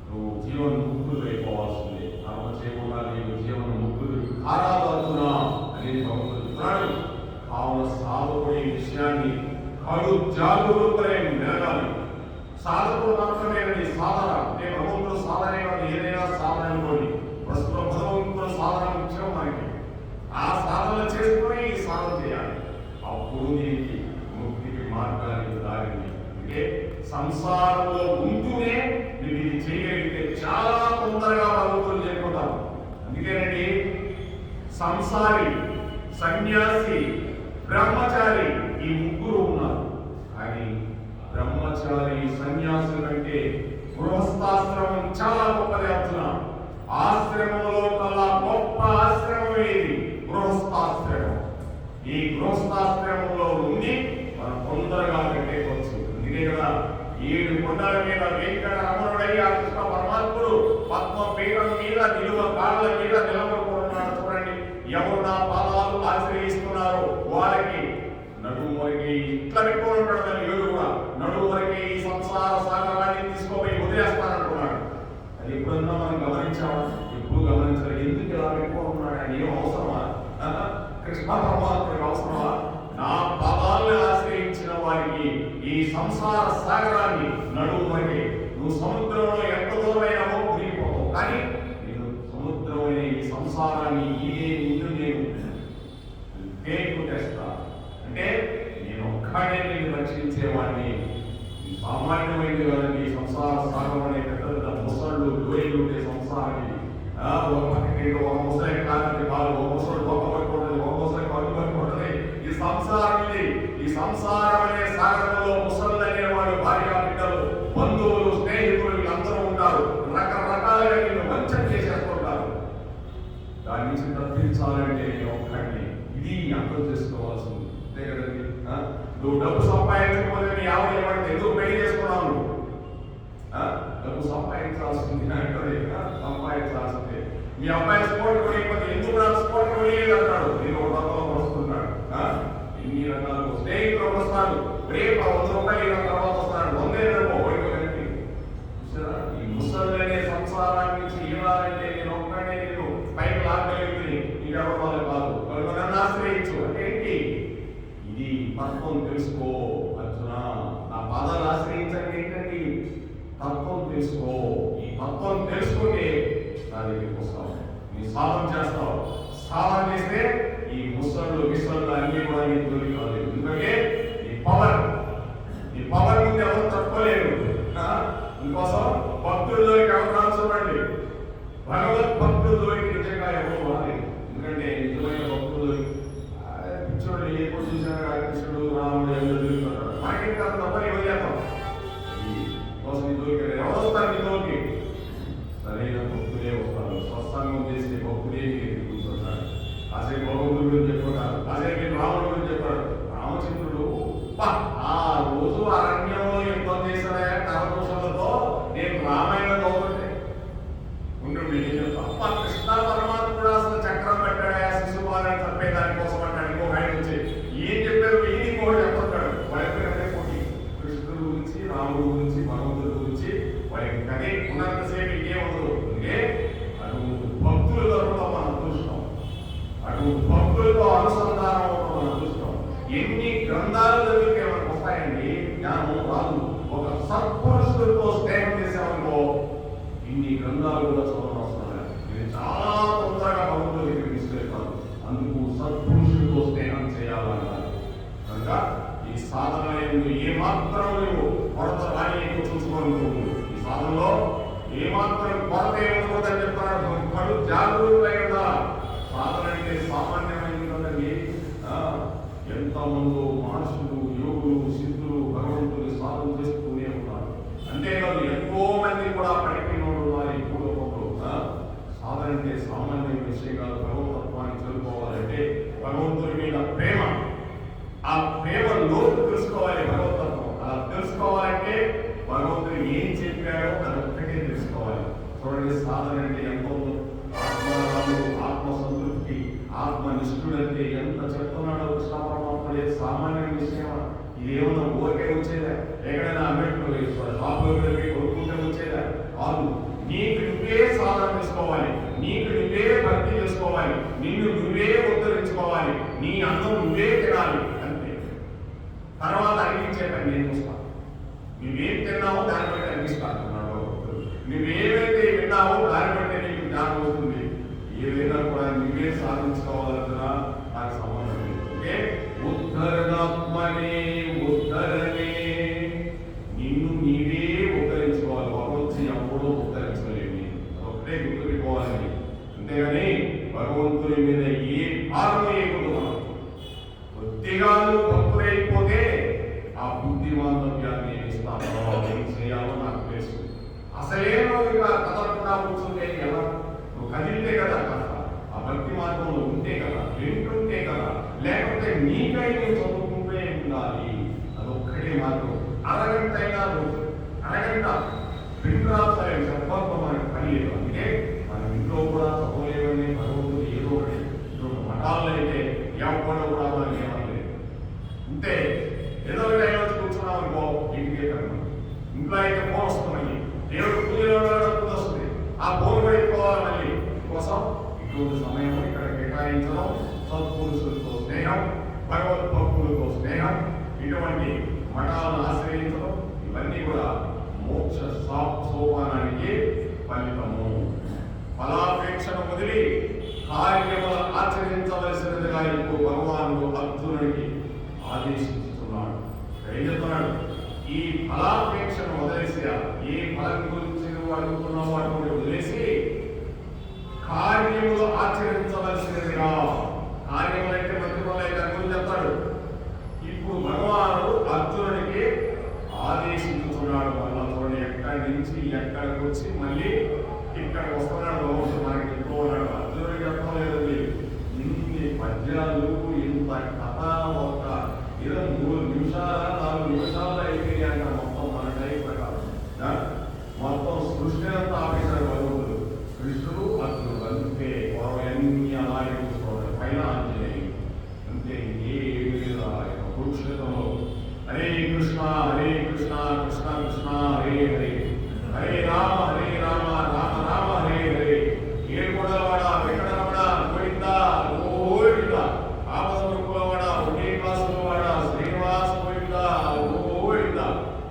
నువ్వు జీవన్ముక్తులు అయిపోవాల్సిందే. కర్మ చేయకుండా నీవు జీవన్ముక్తులు కారాదునా అనేది భగవంతుడు చెప్తున్నాడు. కావున సాధకుడు ఈ విషయాన్ని కడు జాగరూకులై మెరగాలి. సాధకుడు మాత్రమేనండి సాధన. అంటే భగవంతుడు సాధన ఏదైనా సాధన అనుకోండి, ప్రస్తుతం భగవంతుడు సాధన ముఖ్యం మనకి. ఆ సాధన చేసుకుని ఈ సాధన చేయాలి. అప్పుడు నీకు ముక్తికి మార్గానికి దారిని. అంటే సంసారంలో ఉంటూనే నువ్వు ఇది చేయగలిగితే చాలా తొందరగా భగవంతుడు చేరుకుంటావు. అందుకేనండి సంసారి, సన్యాసి, బ్రహ్మచారి ఈ ముగ్గురు ఉన్నారు. కానీ బ్రహ్మచారి సన్యాసి కంటే గృహస్థాశ్రమం చాలా గొప్పది. అవుతున్నా ఆశ్రమంలో కల్లా గొప్ప ఆశ్రమం ఏది? గృహస్థాశ్రమం. ఈ గృహస్థాశ్రమంలో ఉండి మనం తొందరగా కట్టేయవచ్చు. అందుకే కదా 7 కొండల మీద వెంకటరమణుడై ఆ కృష్ణ పరమాత్ముడు పద్మపీఠం మీద నిలువ కాళ్ళ మీద నిలబడుకుంటున్నాడు. చూడండి, ఎవరు నా పాదాలు ఆశ్రయిస్తున్నారో వాళ్ళకి నడుము వరకు ఇట్లా పెట్టుకుంటాడు. దాని ఏడు కూడా నడుము వరకు ఈ సంసార సాగరాన్ని తీసుకోపోయి వదిలేస్తానంటున్నాడు. అది ఎప్పుడన్నా మనం గమనించామా? ఎప్పుడు గమనించాలి. ఎందుకు ఇలా పెట్టుకుంటున్నాడు? ఆయన ఏం అవసరమా? కృష్ణ పరమాత్మకి అవసరమా? నా పాదాలను ఆశ్రయించిన వారికి ఈ సంసార సాగరాన్ని నడుము వరకే. నువ్వు సముద్రంలో ఎంత దూరమైనావో మునిగిపోతావు, కానీ నేను సముద్రమైన ఈ సంసారాన్ని నిన్ను నేను కొట్టేస్తా. అంటే నేను ఒక్కడే నేను రక్షించేవాడిని. సామాన్యమైనది కదండి సంసార సాగరం అనే పెద్ద ముసళ్ళు లోయలు ఉండే సంసారాన్ని. ఒక పక్కకి ఒక ముసలి కాదండి కాదు, ఒక ముసలు గొప్ప పట్టుకుంటుంది, ఒక ముసలి పట్టు పట్టుకుంటుంది. ఈ సంసారం ఇది. ఈ సంసారం అనే సాగరంలో ముసళ్ళు అనేవాడు, భార్య బిడ్డలు, బంధువులు, స్నేహితులు వీళ్ళందరూ ఉంటారు. రకరకాలుగా నిన్ను వంచన చేసేస్తుంటారు. దాని నుంచి తప్పించాలంటే నేను ఒక్కడిని. ఇది అర్థం చేసుకోవాల్సింది. అంతే కదండి. నువ్వు డబ్బు సంపాదించకపోతే నీ ఆవిడ ఏమంటే ఎందుకు పెళ్లి చేసుకున్నావు? డబ్బు సంపాదించాల్సింది అంటే సంపాదించాల్సిందే. మీ అబ్బాయి స్పోర్ట్ కొనిపోతే ఎందుకు నాకు స్పోర్ట్ కొనిలేదు అంటాడు. నేను ఒక రకంలో వస్తున్నాడు. ఇన్ని రకాలు స్నేహితులు వస్తాడు, రేపు 100 రూపాయలు తర్వాత వస్తాడు, 100 ఓడిపోయింది. చూసారా? ఈ ముసళ్ళనే సంసారాన్ని నుంచి ఇవ్వాలంటే నేను ఒక్కడే నేను పైకి లాగలిగింది. నీకెవరు వాళ్ళు కాదు, వాళ్ళు నన్ను ఆశ్రయించు అంటే ఏంటి? ఇది పత్వం తత్వం తెలుసుకో. ఈ తత్వం తెలుసుకుంటే నా దగ్గరికి వస్తావు, నీ సాధన చేస్తావు. సాధన చేస్తే ఈ ముసళ్ళు విసళ్ళు అన్ని కూడా నీ దొరికి కాలేదు. ఎందుకంటే నీ పవర్ ముందు ఎవరు తట్టుకోలేరు. ఇంకోసం భక్తుల దొరికి ఎవరు రాదు చూడండి. భగవత్ భక్తుల దొరికి నిజంగా ఎవరు రాలేదు. ఎందుకంటే నిజమైన భక్తులు పిచ్చోడు ఎప్పుడు చూసినా కృష్ణుడు రాముడు ఎవరు దొరుకుతాడు. మనకి కాదు తప్పని వదిలేస్తాం. కోసం నీ దొరికి ఎవరు వస్తారు? నీ దొరికి సరైన భక్తులే వస్తారు. స్వస్థంగం చేసే భక్తులే కూర్చొస్తారు. కాసేపు భగవంతుడి గురించి చెప్పుకుంటారు, కాసేపు రాముడి గురించి చెప్పారు. రామచంద్రుడు ఆ రోజు అరణ్యంలో యుద్ధం చేసిన కరదోషాలతో నేను రామాయణ చదువుతుంటే ఉంటుండే. తప్ప కృష్ణ పరమాత్ముడు అసలు చక్రం పెట్టాడా శిశుపాలని తప్పే దానికోసం అంటాడు. ఇంకొక ఆయన వచ్చి ఏం చెప్పారు ఈయన ఇంకోటి చెప్తుంటాడు. వాళ్ళెప్పుడైతే పోటీ కృష్ణుడు గురించి, రాముడు గురించి, భగవంతుడి గురించి వాళ్ళకి కదే ఉన్నంతసేపు ఇంకేముండదు. అంటే అటు భక్తులు దొరకడం మన అదృష్టం, అటు భక్తులతో అనుసంధానం అవడం మన అదృష్టం. ఎన్ని గ్రంథాలు చదివితే మనకు వస్తాయండి, జ్ఞానం రాదు. ఒక సత్పురుషులతో స్నేహం చేసామనుకో ఇన్ని గ్రంథాలు కూడా చదవనవసరం లేదు. ఇది చాలా తొందరగా భగవంతుడి దగ్గరికి తీసుకెళ్తారు. అందుకు సత్పురుషులతో స్నేహం చేయాలన్నారు. కనుక ఈ సాధన ఏమాత్రం నువ్వు కొరత రాని చూసుకోవాలి. ఈ సాధనలో ఏమాత్రం కొరత ఏమనుకోదని చెప్తారు. కడు జాగరూకులై ఉండాలి. సాధన అంటే సామాన్యమైనది కదండి. ఎంతమందో మనుషులు, యోగులు, సిద్ధులు భగవంతుని సాధన చేస్తూనే ఉన్నారు. అంతేకాదు ఎంతో మంది కూడా పడిపోయిన ఉన్నారు. ఈ పూర్వకంలో సాధన అంటే సామాన్య విషయం కాదు. భగవతత్వాన్ని చదువుకోవాలంటే భగవంతుని మీద ప్రేమ, ఆ ప్రేమ లోతు తెలుసుకోవాలి. భగవతత్వం అలా తెలుసుకోవాలంటే భగవంతుడు ఏం చెప్పాడో అది ఒక్కటే తెలుసుకోవాలి. చూడండి, సాధన అంటే ఎంతో ఆత్మరాలు, ఆత్మ సంతృప్తి, ఆత్మ నిష్ఠుడంటే ఎంత చెప్తున్నాడో కృష్ణ పరమాత్ముడే. సామాన్య విషయం ఇదేమన్నా ఊరికే వచ్చేదా? ఎక్కడైనా అమెరికా షాపులో కొనుక్కుంటే వచ్చేదా? కాదు. నీకు నువ్వే సాధన చేసుకోవాలి, నీకు నువ్వే భక్తి చేసుకోవాలి, నిన్ను నువ్వే ఉద్ధరించుకోవాలి, నీ అన్నం నువ్వే తినాలి. అంతే. తర్వాత అనిపించేటండి నేను చూస్తాను. నువ్వేం తిన్నావో దాన్ని బట్టి అనిపిస్తాను. నువ్వేవైతే విన్నావో దాన్ని బట్టి నీకు జ్ఞానం వస్తుంది. ఏదైనా కూడా నువ్వే సాధించుకోవాలన్నా నాకు సంబంధం లేదు. అంటే ఉద్ధరణాత్మనే ఉద్ధరణే, నిన్ను నీవే ఉద్ధరించుకోవాలి. ఒకరోజు ఎప్పుడో ఉద్ధరించలేని ఒకటే గుర్తుపెట్టుకోవాలని. అంతేగాని భగవంతుని మీద ఏ భారం వేయకూడదు. కొద్దిగా భక్తులైపోతే ఆ బుద్ధిమాంతవ్యాన్ని ఇస్తాను. ఏం చేయాలో నాకు తెలుసు. అసలే నువ్వు కదలకుండా కూర్చుంటే ఎలా? నువ్వు కదిలితే కదా కథ. ఆ భక్తి మార్గంలో ఉంటే కదా, వింటుంటే కదా. లేకపోతే నీకై నువ్వు చదువుకుంటే ఉండాలి. అదొక్కటే మార్గం. అరగంట అయినా అరగంట వింటాయి చెప్పడం మనకు పని లేదు. అందుకే మన ఇంట్లో కూడా చదవలేవని భగవంతుడు ఏదో ఒకటి. మఠాల్లో అయితే ఎవరు కూడా మనకి ఏమనలేదు. అంతే ఏదో ఒక టైం వచ్చి కూర్చున్నాం అనుకో ఇంటికే కన్నా. ఇంట్లో అయితే ఫోన్ వస్తుంది, దేవుడు పూజలో వస్తుంది, ఆ ఫోన్ కూడా ఎక్కుకోవాలి. మళ్ళీ కోసం ఇటువంటి సమయం ఇక్కడ కేటాయించడం, సత్పురుషులతో స్నేహం, భగవద్భక్తులతో స్నేహం, ఇటువంటి మఠాలను ఆశ్రయించడం, ఇవన్నీ కూడా మోక్ష సోపానానికి ఫలితము. ఫలాపేక్షను వదిలి కార్యములు ఆచరించవలసినదిగా ఇప్పుడు భగవానుడు అర్జునుడికి ఆదేశిస్తున్నాడు. ఏం చెప్తున్నాడు? ఈ ఫలాపేక్షను వదిలేసి, ఏ ఫలం గురించి నువ్వు అడుగుతున్నావు అటువంటి వదిలేసి కార్యములు ఆచరించవలసినదిగా. కార్యములైతే మంత్రులైతే అని చెప్తాడు. ఇప్పుడు భగవానుడు అర్జునుడికి ఆదేశించుతున్నాడు. వల్ల చూడండి, ఎక్కడి నుంచి ఎక్కడికి వచ్చి మళ్ళీ ఇక్కడికి వస్తున్నాడు. మనకి చెప్తూ ఉన్నాడు. అర్జునుడికి చెప్పడం లేదండి. ఇన్ని పద్యాలు, ఇంత కథ, ఒక ఏదో 3 నిమిషాలు 4 నిమిషాలు అయిపోయి అంట. మొత్తం మన టైం ప్రకారం మొత్తం సృష్టి అంతా ఆపేశాడు భగవంతుడు. కృష్ణుడు, అర్జునుడు అంతే. అన్ని అలాగే చూసుకోవాలి. పైన ఆంజనేయుడు అంతే. ఏమి లేదు. కురుక్షేత్రంలో హరే కృష్ణ కృష్ణ కృష్ణ హరే హరే, హరే రామ రామ రామ హరే హరే. ఏడుకొండలవాడ వెంకటరమణ గోవిందా గోవిందా, ఆపదములవాడ ఒకే క్లాసులవాడ శ్రీనివాస గోవిందా గోవిందా.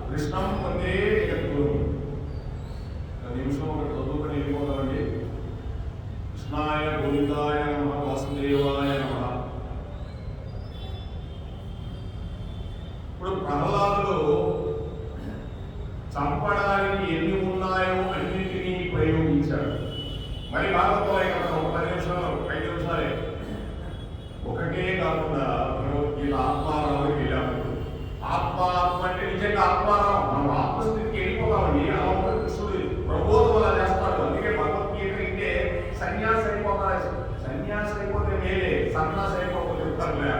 కృష్ణం వందే జగద్గురు. సన్యాసి అయిపోతే చెప్తారులే.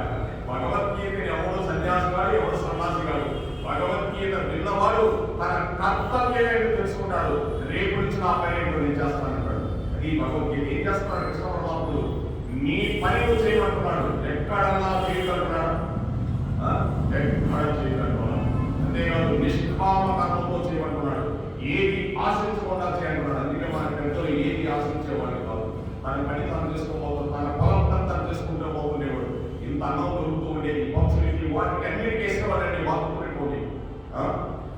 భగవద్గీతని ఎవడు సన్యాసి గాడు, ఎవడు సన్యాసి గాడు. భగవద్గీత విన్నవాడు తన కర్తవ్యం ఏంటో తెలుసుకుంటాడు. రేపు నుంచి నా పని ఏంటో నేను చేస్తానంటాడు. అది భగవద్గీత. ఏం చేస్తున్నాడు కృష్ణ పరమాత్ముడు? నీ పని నువ్వు చేయమంటున్నాడు. ఎక్కడన్నా చేయగలుగుతున్నాడు, ఎక్కడ చేయగలుగుతున్నాడు. అంతేకాదు నిష్కామ కర్మతో చేయమంటున్నాడు. ఏది ఆశించకుండా చేయంటున్నాడు. అందుకే మన పెద్దలు ఏది ఆశించేవాడు కాదు. తన పని తను చేసుకోబోతు, తన పొలం తను చేసుకుంటూ పోతుండేవాడు. ఇంత అన్నం దొరుకుతూ ఉండేది. పక్షులకి వాటికి అన్నిటికీ వేసేవాడండి. వాటికి పోటీ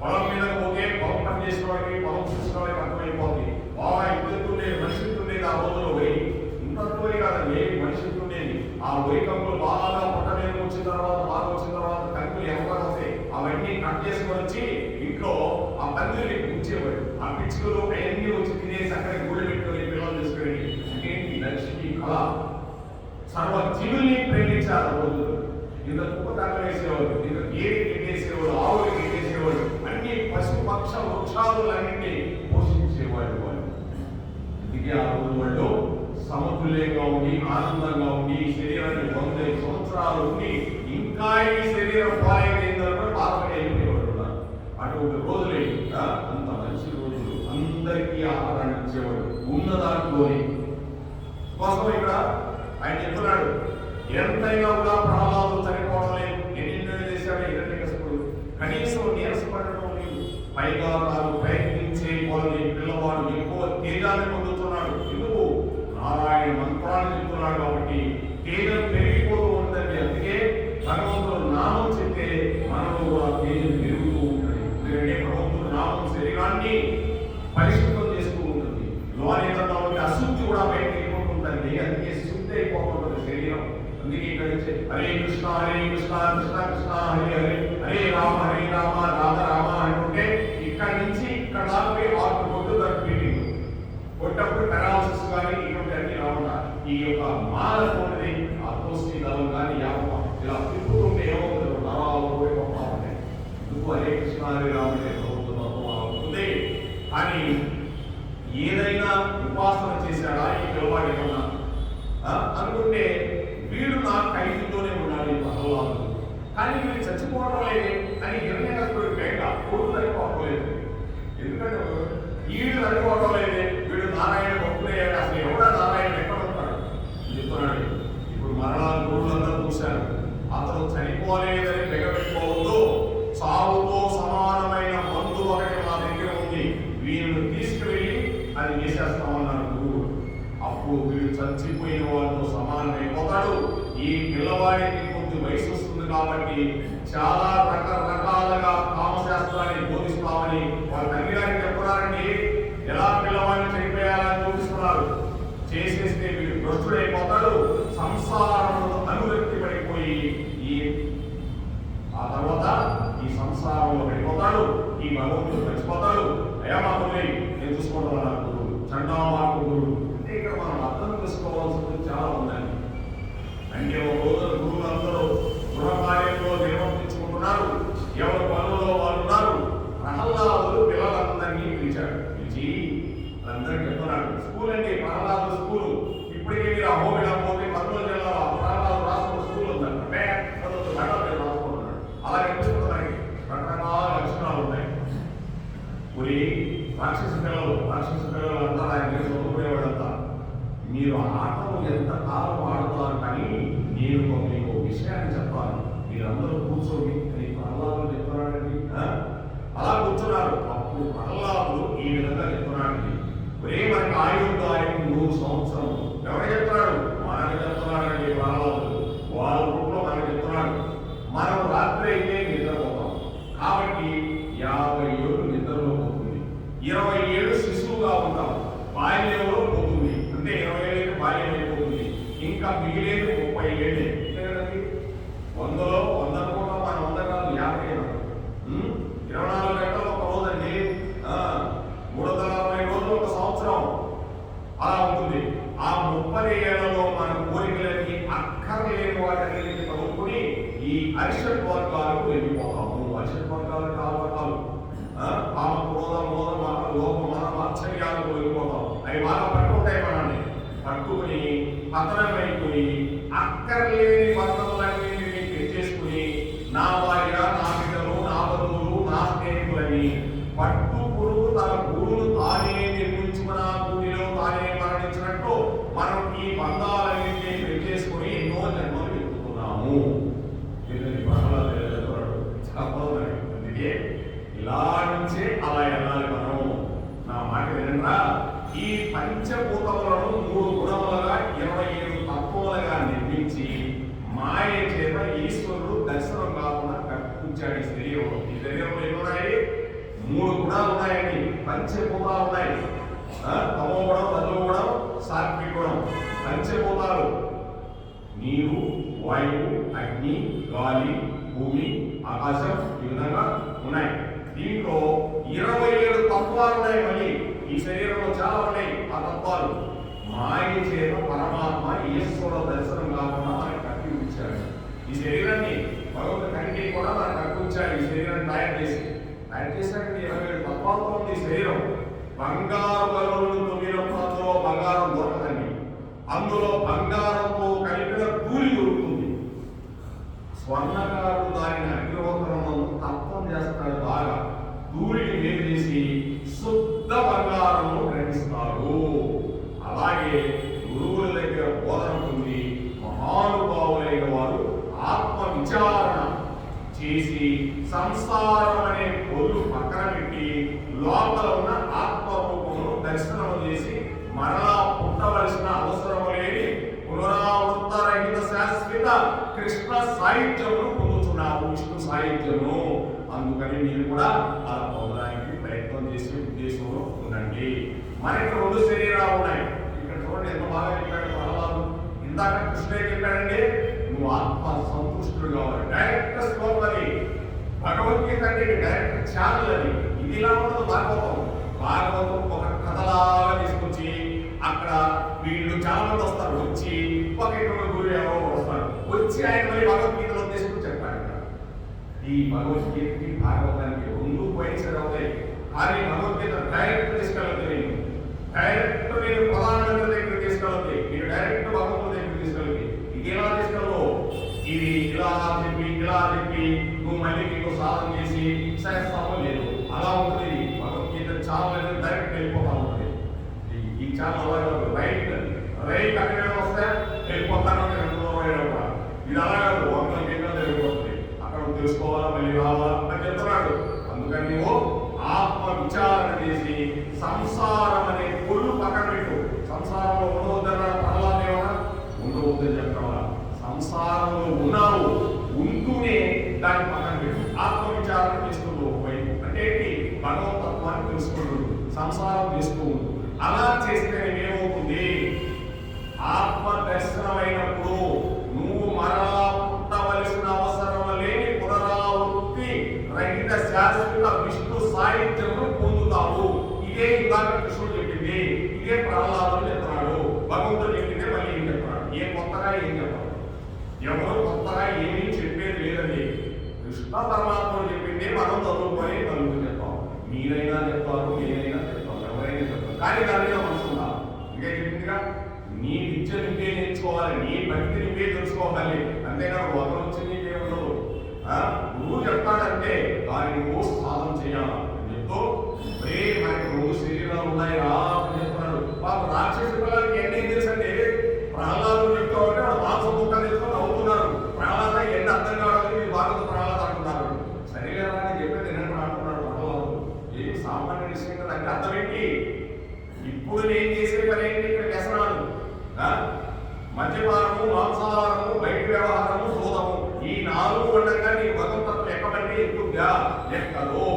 పొలం మీద పోతే పొలం పని చేసిన వాడికి, పొలం చూసిన వాడికి అర్థమైపోతుంది. బాగా ఇద్దరుండేది, మనిషి ఉండేది ఆ రోజులో పోయి. ఇంత పోయి కాదండి, మనిషి ఉండేది. ఆ వైకంలో బాగా పొట్ట మీద వచ్చిన తర్వాత, బాగా వచ్చిన తర్వాత కంకులు ఎవరు వస్తాయి అవన్నీ కట్ చేసుకొని వచ్చి ఇంట్లో ఆ పందిరి ఉంచేవాడు. ఆ పిచ్చుకలు అవన్నీ వచ్చి తినేసి అక్కడ గుడి పెట్టుకొని పిల్లలు చేసుకొని ఏంటి లక్ష్మి కళ సర్వ జీవుల్ని ప్రేమించారు. ఆ రోజులు ఇంత కుక్క కళ్ళ వేసేవాడు, ఇంత ఏది గిట్టేసేవాడు, ఆవులు గిట్టేసేవాడు, అన్ని పశు పక్ష వృక్షాదులన్నింటినీ పోషించేవాడు వాళ్ళు. అందుకే ఆ రోజు వాళ్ళు సమతుల్యంగా ఉండి, ఆనందంగా ఉండి, శరీరాన్ని 100 సంవత్సరాలు ఉండి ఇంకా ఈ శరీరం పాలైపోయిందని బాధపడి అయిపోయేవాడు. అటువంటి రోజులే అంత మంచి రోజులు. అందరికీ ఆహారాన్ని ఇచ్చేవాడు ఉన్న దాంట్లోనే కోసం. ఇక్కడ ఆయన చెప్తున్నాడు, ఎంతైనా కూడా ప్రహ్లాదులు చనిపోవడం లేదు. ఎన్నెన్నో చేశాడు హిరణ్యకశిపుడు, కనీసం నీరసపడటం లేదు. పైగా తాను ప్రయత్నించే వాళ్ళని పిల్లవాడు ఎక్కువ తేజాన్ని పొందుతున్నాడు. ఎందుకు? నారాయణ మంత్రాన్ని చెప్తున్నాడు కాబట్టి తేజం పెరిగిపోతూ ఉంటుందండి. అందుకే భగవంతుడు నామం చెప్తే మనలో కూడా తేజం పెరుగుతూ ఉంటుంది. ఎందుకంటే భగవంతుడు నామం శరీరాన్ని పరిశుద్ధం చేస్తూ ఉంటుంది. లోనేతలో ఉంటే అశుద్ధి కూడా బయటకు వెళ్ళిపోతుంటుంది. అందుకే శుద్ధి అయిపోతుంటుంది శరీరం. అందుకే ఇక్కడ హరే కృష్ణ హరే కృష్ణ కృష్ణ కృష్ణ హరే హరే హరే రామ రామ రామ అంటుంటే ఇక్కడి నుంచి ఇక్కడ దాకా 6 కొట్టు దానికి మీటింగ్ కొట్టప్పుడు పెరాలసిస్ కానీ ఇటువంటి అన్ని రాకుండా ఈ యొక్క మాలతోటి ఆ దోస్తి దళం కానీ ఇలా తిప్పుతుంటే ఏమవుతుంది? నరాలు పోయి గొప్ప ఉంటాయి. ఎందుకు హరే కృష్ణ హరే రామ అవుతుంది. కానీ ఏదైనా ఉపాసన చేశాడా ఈ పిల్లవాడు ఏమన్నా అనుకుంటే వీడు నా ఖైదులోనే ఉన్నాడు భగవానుడు. కానీ వీడు చచ్చిపోవడం లేదే అని హిరణ్యకశిపుడు బేట కొడుకు చనిపోవట్లేదు. ఎందుకంటే వీడు చనిపోవడం లేదే, వీడు నారాయణ భక్తుడయ్యాడు. అసలు ఎవడా నారాయణ ఎక్కడ ఉంటాడు చెప్తున్నాడు. ఇప్పుడు మరణాలు గురువులందరూ చూశారు. అతను చనిపోలేదని బెగబెట్టుకోవద్దు. చావుతో సమానమైన మందు ఒకటి నా దగ్గర ఉంది, వీళ్ళను తీసుకువెళ్ళి అది వేసేస్తామన్నాడు గురువు. అప్పుడు వీడు చచ్చిపోయిన వాళ్ళతో సమానమైపోతాడు. ఈ పిల్లవాడికి కొద్ది వయసు వస్తుంది కాబట్టి చాలా రకరకాలుగా కామశాస్త్రాన్ని బోధిస్తామని వాళ్ళ తండ్రి గారికి చెప్తున్నారండి. ఎలా పిల్లవాడిని చనిపోయాలని చూపిస్తున్నారు. చేసేస్తే వీడు భ్రష్టుడైపోతాడు. సంసారంలో అనురక్తి పడిపోయి ఆ తర్వాత ఈ సంసారంలో పడిపోతాడు. ఈ భగవంతుడు మర్చిపోతాడు. అయమాకులై నేను చూసుకోవడం గురువు చండామాకు గురువు. అంటే ఇక్కడ మనం అర్థం చేసుకోవాల్సింది చాలా ఉందండి. అంటే ఒక రోజున గురువులందరూ గృహకార్యంలో నిర్వర్తించుకుంటున్నారు. ఎవరి పనుల్లో వాళ్ళు ఉన్నారు. ప్రహ్లాదులు పిల్లలందరినీ పిలిచాడు. పిలిచి అందరికీ చెప్తున్నాడు. స్కూల్ అండి, ప్రహ్లాదు స్కూలు. ఇప్పటికే మీరు అహోబిలం పోతే కర్నూలు జిల్లాలో ప్రహ్లాదు రాసుకున్న స్కూల్ ఉందంట. రాసుకుంటున్నాడు. అలా కనిపిస్తున్నాయి. రకరకాల లక్షణాలు ఉన్నాయి. మరి రాక్షస పిల్లలు అంతా ఆయన చదువుకునేవాడంతా. మీరు ఆటలు ఎంత కాలం ఆడుతారు, కానీ నేను మీకు విషయాన్ని చెప్పాను. మీరందరూ కూర్చోండి అని ప్రహ్లాదులు చెప్తున్నాడండి. అలా కూర్చున్నారు. అప్పుడు ప్రహ్లాదులు ఈ విధంగా చెప్తున్నాడండి. ఒరే మనకి ఆయుర్దాయం 100 సంవత్సరం. ఎవరు చెప్తున్నాడు? మనకు చెప్తున్నాడండి ప్రహ్లాదులు. వాళ్ళ రూపంలో మనకు చెప్తున్నాడు. మనం రాత్రి అయితే నిద్రపోతాం కాబట్టి 50 ఏళ్ళు నిద్రలో పోతుంది. 20 ఏళ్ళు శిశువుగా ఉంటాం. బాల్యంలో పోతుంది. అంటే 20 ఏళ్ళకి బాల్యం అయిపోతుంది. ఇంకా మిగిలేదు 30 ఏళ్ళే. 100లో 100 అనుకుంటాం. మన 100 కాదు 50 24 గంటలు ఒక రోజు అండి. 360 రోజులు ఒక సంవత్సరం అలా ఉంటుంది. ఆ 30 ఏళ్లలో మన కోరికలన్నీ అక్కర్లేని వాటిని చదువుకుని ఈ అరిషడ్ వర్గాలకు వెళ్ళిపోతాము. అరిషడ్ వర్గాలు 4 వర్గాలు. కామ క్రోధ మోద మాట లోప మన ఆశ్చర్యాలకు వెళ్ళిపోతాం. అవి బాగా పట్టుకుంటాయి మనల్ని. పట్టుకుని పతనమైపోయి అక్కర్లేని బంధములన్నింటినీ పెంచేసుకుని నా భార్య, నా బిడ్డలు, నా బంధువులు, నా స్నేహితులని పట్టు పురుగు తన గూడును తానే నిర్మించుకున్న గూడిలో తానే మరణించినట్టు మనం ఈ బంధాలన్నింటినీ పెంచేసుకుని ఎన్నో జన్మలు ఎత్తుకున్నాము. అందుకే ఇలా నుంచే అలా వెళ్ళాలి మనం. నా మాట వినరా? ఈ పంచభూతములను 3 గుణములుగా 27 తత్వములుగా నిర్మించి మాయ చేత ఈశ్వరుడు దర్శనం కాకుండా కల్పించాడు ఈ శరీరంలో. ఈ శరీరంలో ఏమున్నాయి? 3 గుణాలు ఉన్నాయండి, పంచభూతాలు ఉన్నాయి. తమో గుణం, రజో గుణం, సాత్విక గుణం. పంచభూతాలు నీరు, వాయువు, అగ్ని, గాలి, భూమి, ఆకాశం ఈ విధంగా ఉన్నాయి. దీంట్లో 27 తత్వాలు ఉన్నాయి. మళ్ళీ ఈ శరీరంలో చాలా ఉన్నాయి ఆ తత్వాలు. మాయ చేత పరమాత్మ ఈశ్వరుడు దర్శనం కాకుండా మనకు కల్పించాడు. ఈ శరీరాన్ని భగవంతుడు కంటి కూడా మనకు కల్పించాడు. ఈ శరీరాన్ని తయారు చేశాడు. 27 తత్వాలతో ఉంది ఈ శరీరం. బంగారు బలులను తొమ్మిదిలో బంగారం దొరకదండి. అందులో బంగారంతో కలిపిన ధూళి దొరుకుతుంది. స్వర్ణకారుడు దానిని అగ్నిహోత్రంలో తత్వం చేస్తాడు. బాగా ధూళిని వేరు చేసి శుద్ధ బంగారము గ్రహిస్తాడు. అలాగే గురువుల దగ్గర బోధన పొంది మహానుభావులైన వారు ఆత్మ విచారణ చేసి సంసారం అనే పొల్లు పక్కన పెట్టి లోపల ఉన్న ఆత్మరూపమును దర్శనం చేసి మరలా పుట్టవలసిన అవసరం లేని పునరావృత రహిత శాశ్వత కృష్ణ సాహిత్యమును పొందుతున్నాము, విష్ణు సాహిత్యము. అందుకని మీరు కూడా అలా పొందడానికి ప్రయత్నం చేసే ఉద్దేశంలో ఉండండి. మనకి 2 శరీరాలు ఉన్నాయి. ఇక్కడ చూడండి ఎంత బాగా చెప్పాడు ప్రహ్లాదు. ఇందాక కృష్ణుడే చెప్పాడండి, నువ్వు ఆత్మ సంతుష్టుడు కావాలి. డైరెక్ట్ శ్లోకం అది. భగవద్గీత అంటే డైరెక్ట్ ఛానల్ అది. ఇది ఇలా ఉండదు భాగవతం. భాగవతం ఒక కథలాగా తీసుకొచ్చి అక్కడ వీళ్ళు చాలా మంది వస్తారు. వచ్చి ఒక గురువు ఎవరో వస్తారు. వచ్చి ఆయన మళ్ళీ భగవద్గీతలో తీసుకుని చెప్పాడు. ఈ భగవద్గీతకి భాగవతానికి 2 పాయింట్స్ అవుతాయి. కానీ భగవద్గీత డైరెక్ట్ తీసుకెళ్ళదు. డైరెక్ట్ నేను ప్రధానమంత్రి దగ్గర తీసుకెళ్ళదు. మీరు డైరెక్ట్ భగవంతుడి దగ్గర తీసుకెళ్ళదు. ఇది ఎలా తీసుకెళ్ళవు? ఇది ఇలా చెప్పి నువ్వు మళ్ళీ నీకు సాధన చేసి చేస్తామో లేదు, అలా ఉంటుంది. భగవద్గీత ఛానల్ డైరెక్ట్ వెళ్ళిపోతా ఉంటుంది. ఈ ఛానల్ రైట్ అక్కడ వస్తే వెళ్ళిపోతాను. ఇది అలా కాదు, 100 గంటలు వెళ్ళిపోతుంది. అక్కడ తెలుసుకోవాలా, మళ్ళీ రావాలా అని చెప్తున్నాడు. అందుకని నువ్వు ఆత్మ విచారణ చేసి సంసారం అనే పొల్లు పక్కన పెట్టు. సంసారంలో ఉండవద్దన్నా ప్రహ్లాదేవనా ఉండవద్దని చెప్తావా? సంసారంలో ఉన్నావు, ఉంటూనే దాన్ని పక్కన పెట్టు. ఆత్మ విచారణ చేసుకుంటూ వైపు అంటే భగవతత్వాన్ని తెలుసుకుంటూ సంసారం చేస్తూ ఉండు. అలా చేస్తే ఏమవుతుంది? ఆత్మ దర్శనమైనప్పుడు నువ్వు మరలా పుట్టవలసిన అవసరం లేని పునరావృత్తి రహిత శాశ్వత విష్ణు సాహిత్యమును పొందుతావు. ఇదే ఇందాక కృష్ణుడు చెప్పింది, ఇదే ప్రహ్లాదుడు చెప్తున్నాడు. భగవంతుడు చెప్పిందే మళ్ళీ ఏం చెప్తున్నాడు? ఏం కొత్తగా ఏం చెప్పాడు? ఎవరు కొత్తగా ఏమీ చెప్పేది లేదండి. కృష్ణ పరమాత్ముడు చెప్పిందే మనం చదువుకొని నలుగురు చెప్తాం. మీరైనా చెప్తారు, నేనైనా చెప్తాం, ఎవరైనా చెప్తారు. కానీ దాని మీద మనసు ఉందా? ఇంకా చెప్పిందిగా, నీ విద్య నువ్వే నేర్చుకోవాలి, నీ భక్తి నువ్వే తెలుసుకోవాలి. అంతేకాదు ఒకరు వచ్చి నీకే ఉండదు. గురువు చెప్తాడంటే దాన్ని నువ్వు సాధన చేయాలి అని చెప్తూ మనకి 2 శరీరాలు ఉన్నాయి రా అని చెప్తున్నాడు. వాళ్ళు రాక్షస పిల్లలకి ఏం తెలుసంటే ప్రహ్లాదు చెప్తా ఉంటే వాడు మాంసం ముక్క తెచ్చుకొని అవుతున్నారు. ప్రహ్లాద ఎన్ని అర్థం కావాలని మీరు భారత ప్రహ్లాద అంటున్నారు. సరిగా అని చెప్పేది నేను అంటున్నాడు ప్రహ్లాదు. ఏమి సామాన్య విషయం కదా. అంటే అర్థం ఏంటి? ఇప్పుడు నేను చేసే పని ఏంటి? ఇక్కడ వ్యసనాలు, మద్యపానము, మాంసాహారము, బయట వ్యవహారము, సోదము, ఈ 4 ఉండగా నీ భగవతత్వం ఎక్కడంటే ఎక్కువగా ఎక్కదు.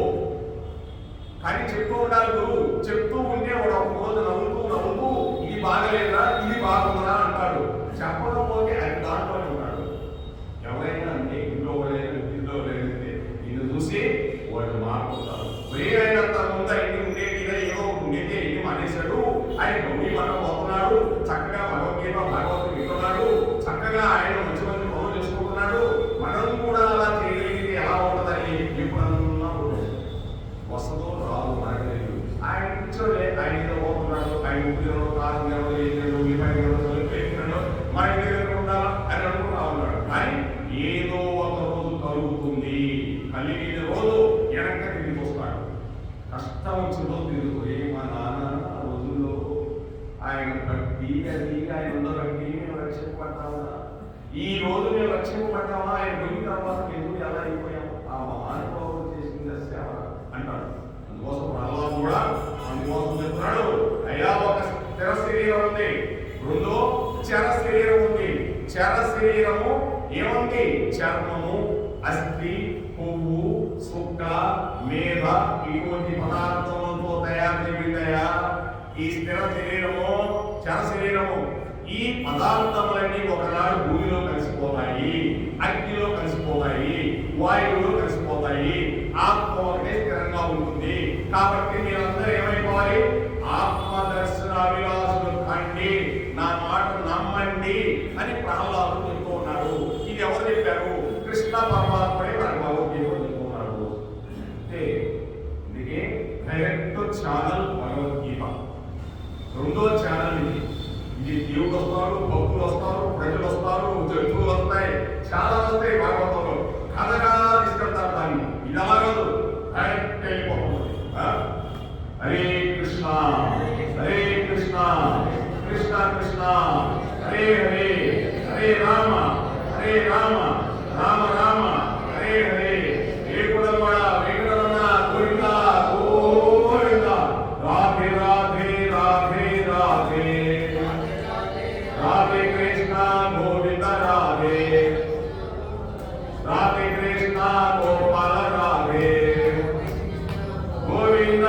కానీ చెప్తూ ఉండాలి గురువు. చెప్తూ ఉంటే వాడు ఒక రోజు నవ్వుతూ ఇది బాగలేదా, ఇది బాగుందా అంటాడు. చెప్పకపోతే అది దాంట్లోనే ఉంటాడు. ఎవరైనా అంటే ఇంట్లో వాళ్ళైనా ఇంట్లో లేదంటే నిన్ను చూసి వాళ్ళు మాట్లాడతారు. వేరైనంత ముందు ఇంటి ఉండేది ఏదో ఉండేది ఏం అనేసాడు, ఆయన గౌరీ మనం పోతున్నాడు, చక్కగా భగవద్గీత భాగవతం వింటున్నాడు, చక్కగా ఆయన మంచి మంచి పనులు చేసుకుంటున్నాడు. మనం కూడా అలా చేయగలిగితే ఎలా ఉంటుందని ఎప్పుడన్నా వస్తుందో రాదు మనకు తెలియదు. ఆయన కూర్చోలే, ఆయన ఏదో పోతున్నాడు, ఆయన ఉప్పు కారం ఉల్లిపాయ మన ఇంటి దగ్గర ఉండాలా అని కష్టం వచ్చిందో తిరుగుతుంది. మా నాన్న ఆ రోజుల్లో ఆయన భక్తి అది ఆయన ఉన్న భక్తి మేము రక్షింపబడ్డామా, ఈ రోజు మేము రక్షింపబడ్డామా, ఆయన పోయిన తర్వాత ఎందుకు ఎలా అయిపోయాము, ఆ మహానుభావుడు చేసిన సేవ అంటాడు. అందుకోసం ప్రహ్లాదు కూడా అందుకోసం చెప్తున్నాడు, అయ్యా ఒక స్థిర శరీరం ఉంది, రెండో చర శరీరం ఉంది. చర శరీరము ఏముంది? చర్మము, అస్థి, కొవ్వు, సుక్క, మేధ ఇటువంటి పదార్థములతో తయారు చేయబడ్డాయా ఈ స్థిర శరీరము, చర శరీరము. ఈ పదార్థములన్నీ ఒకనాడు భూమిలో కలిసిపోతాయి, అగ్నిలో కలిసిపోతాయి, వాయువులో కలిసిపోతాయి. ఆత్మ ఒకటే స్థిరంగా ఉంటుంది. కాబట్టి మీరందరూ ఏమైపోవాలి? ఆత్మ దర్శనాభిలాషులు కండి, నా మాట నమ్మండి అని ప్రహ్లాదు చెప్తూ ఉన్నాడు. ఇది ఎవరు చెప్పారు? కృష్ణ పరమాత్ముడే వారి భగవద్గీతలో చెప్తున్నాడు. అంటే అందుకే డైరెక్ట్ ఛానల్ భగవద్గీత, రెండో ఛానల్ ఇది. ఇది దేవుడు వస్తారు, భక్తులు వస్తారు, ప్రజలు వస్తారు, జంతువులు వస్తాయి, చాలా వస్తాయి. భాగవతంలో కథగా తీసుకెళ్తారు దాన్ని. ఇది అలా కాదు, డైరెక్ట్ వెళ్ళిపోతుంది. హరే కృష్ణ హరే కృష్ణ కృష్ణ కృష్ణ హరే హరే, హరే రామ హరే రామ రామ రామ హరే హరే. ఏకుడవాడ వెంకటరమణ గోవింద గోవింద. రాధే రాధే రాధే రాధే రాధే కృష్ణ గోవింద రాధే రాధే కృష్ణ గోపాల రాధే గోవింద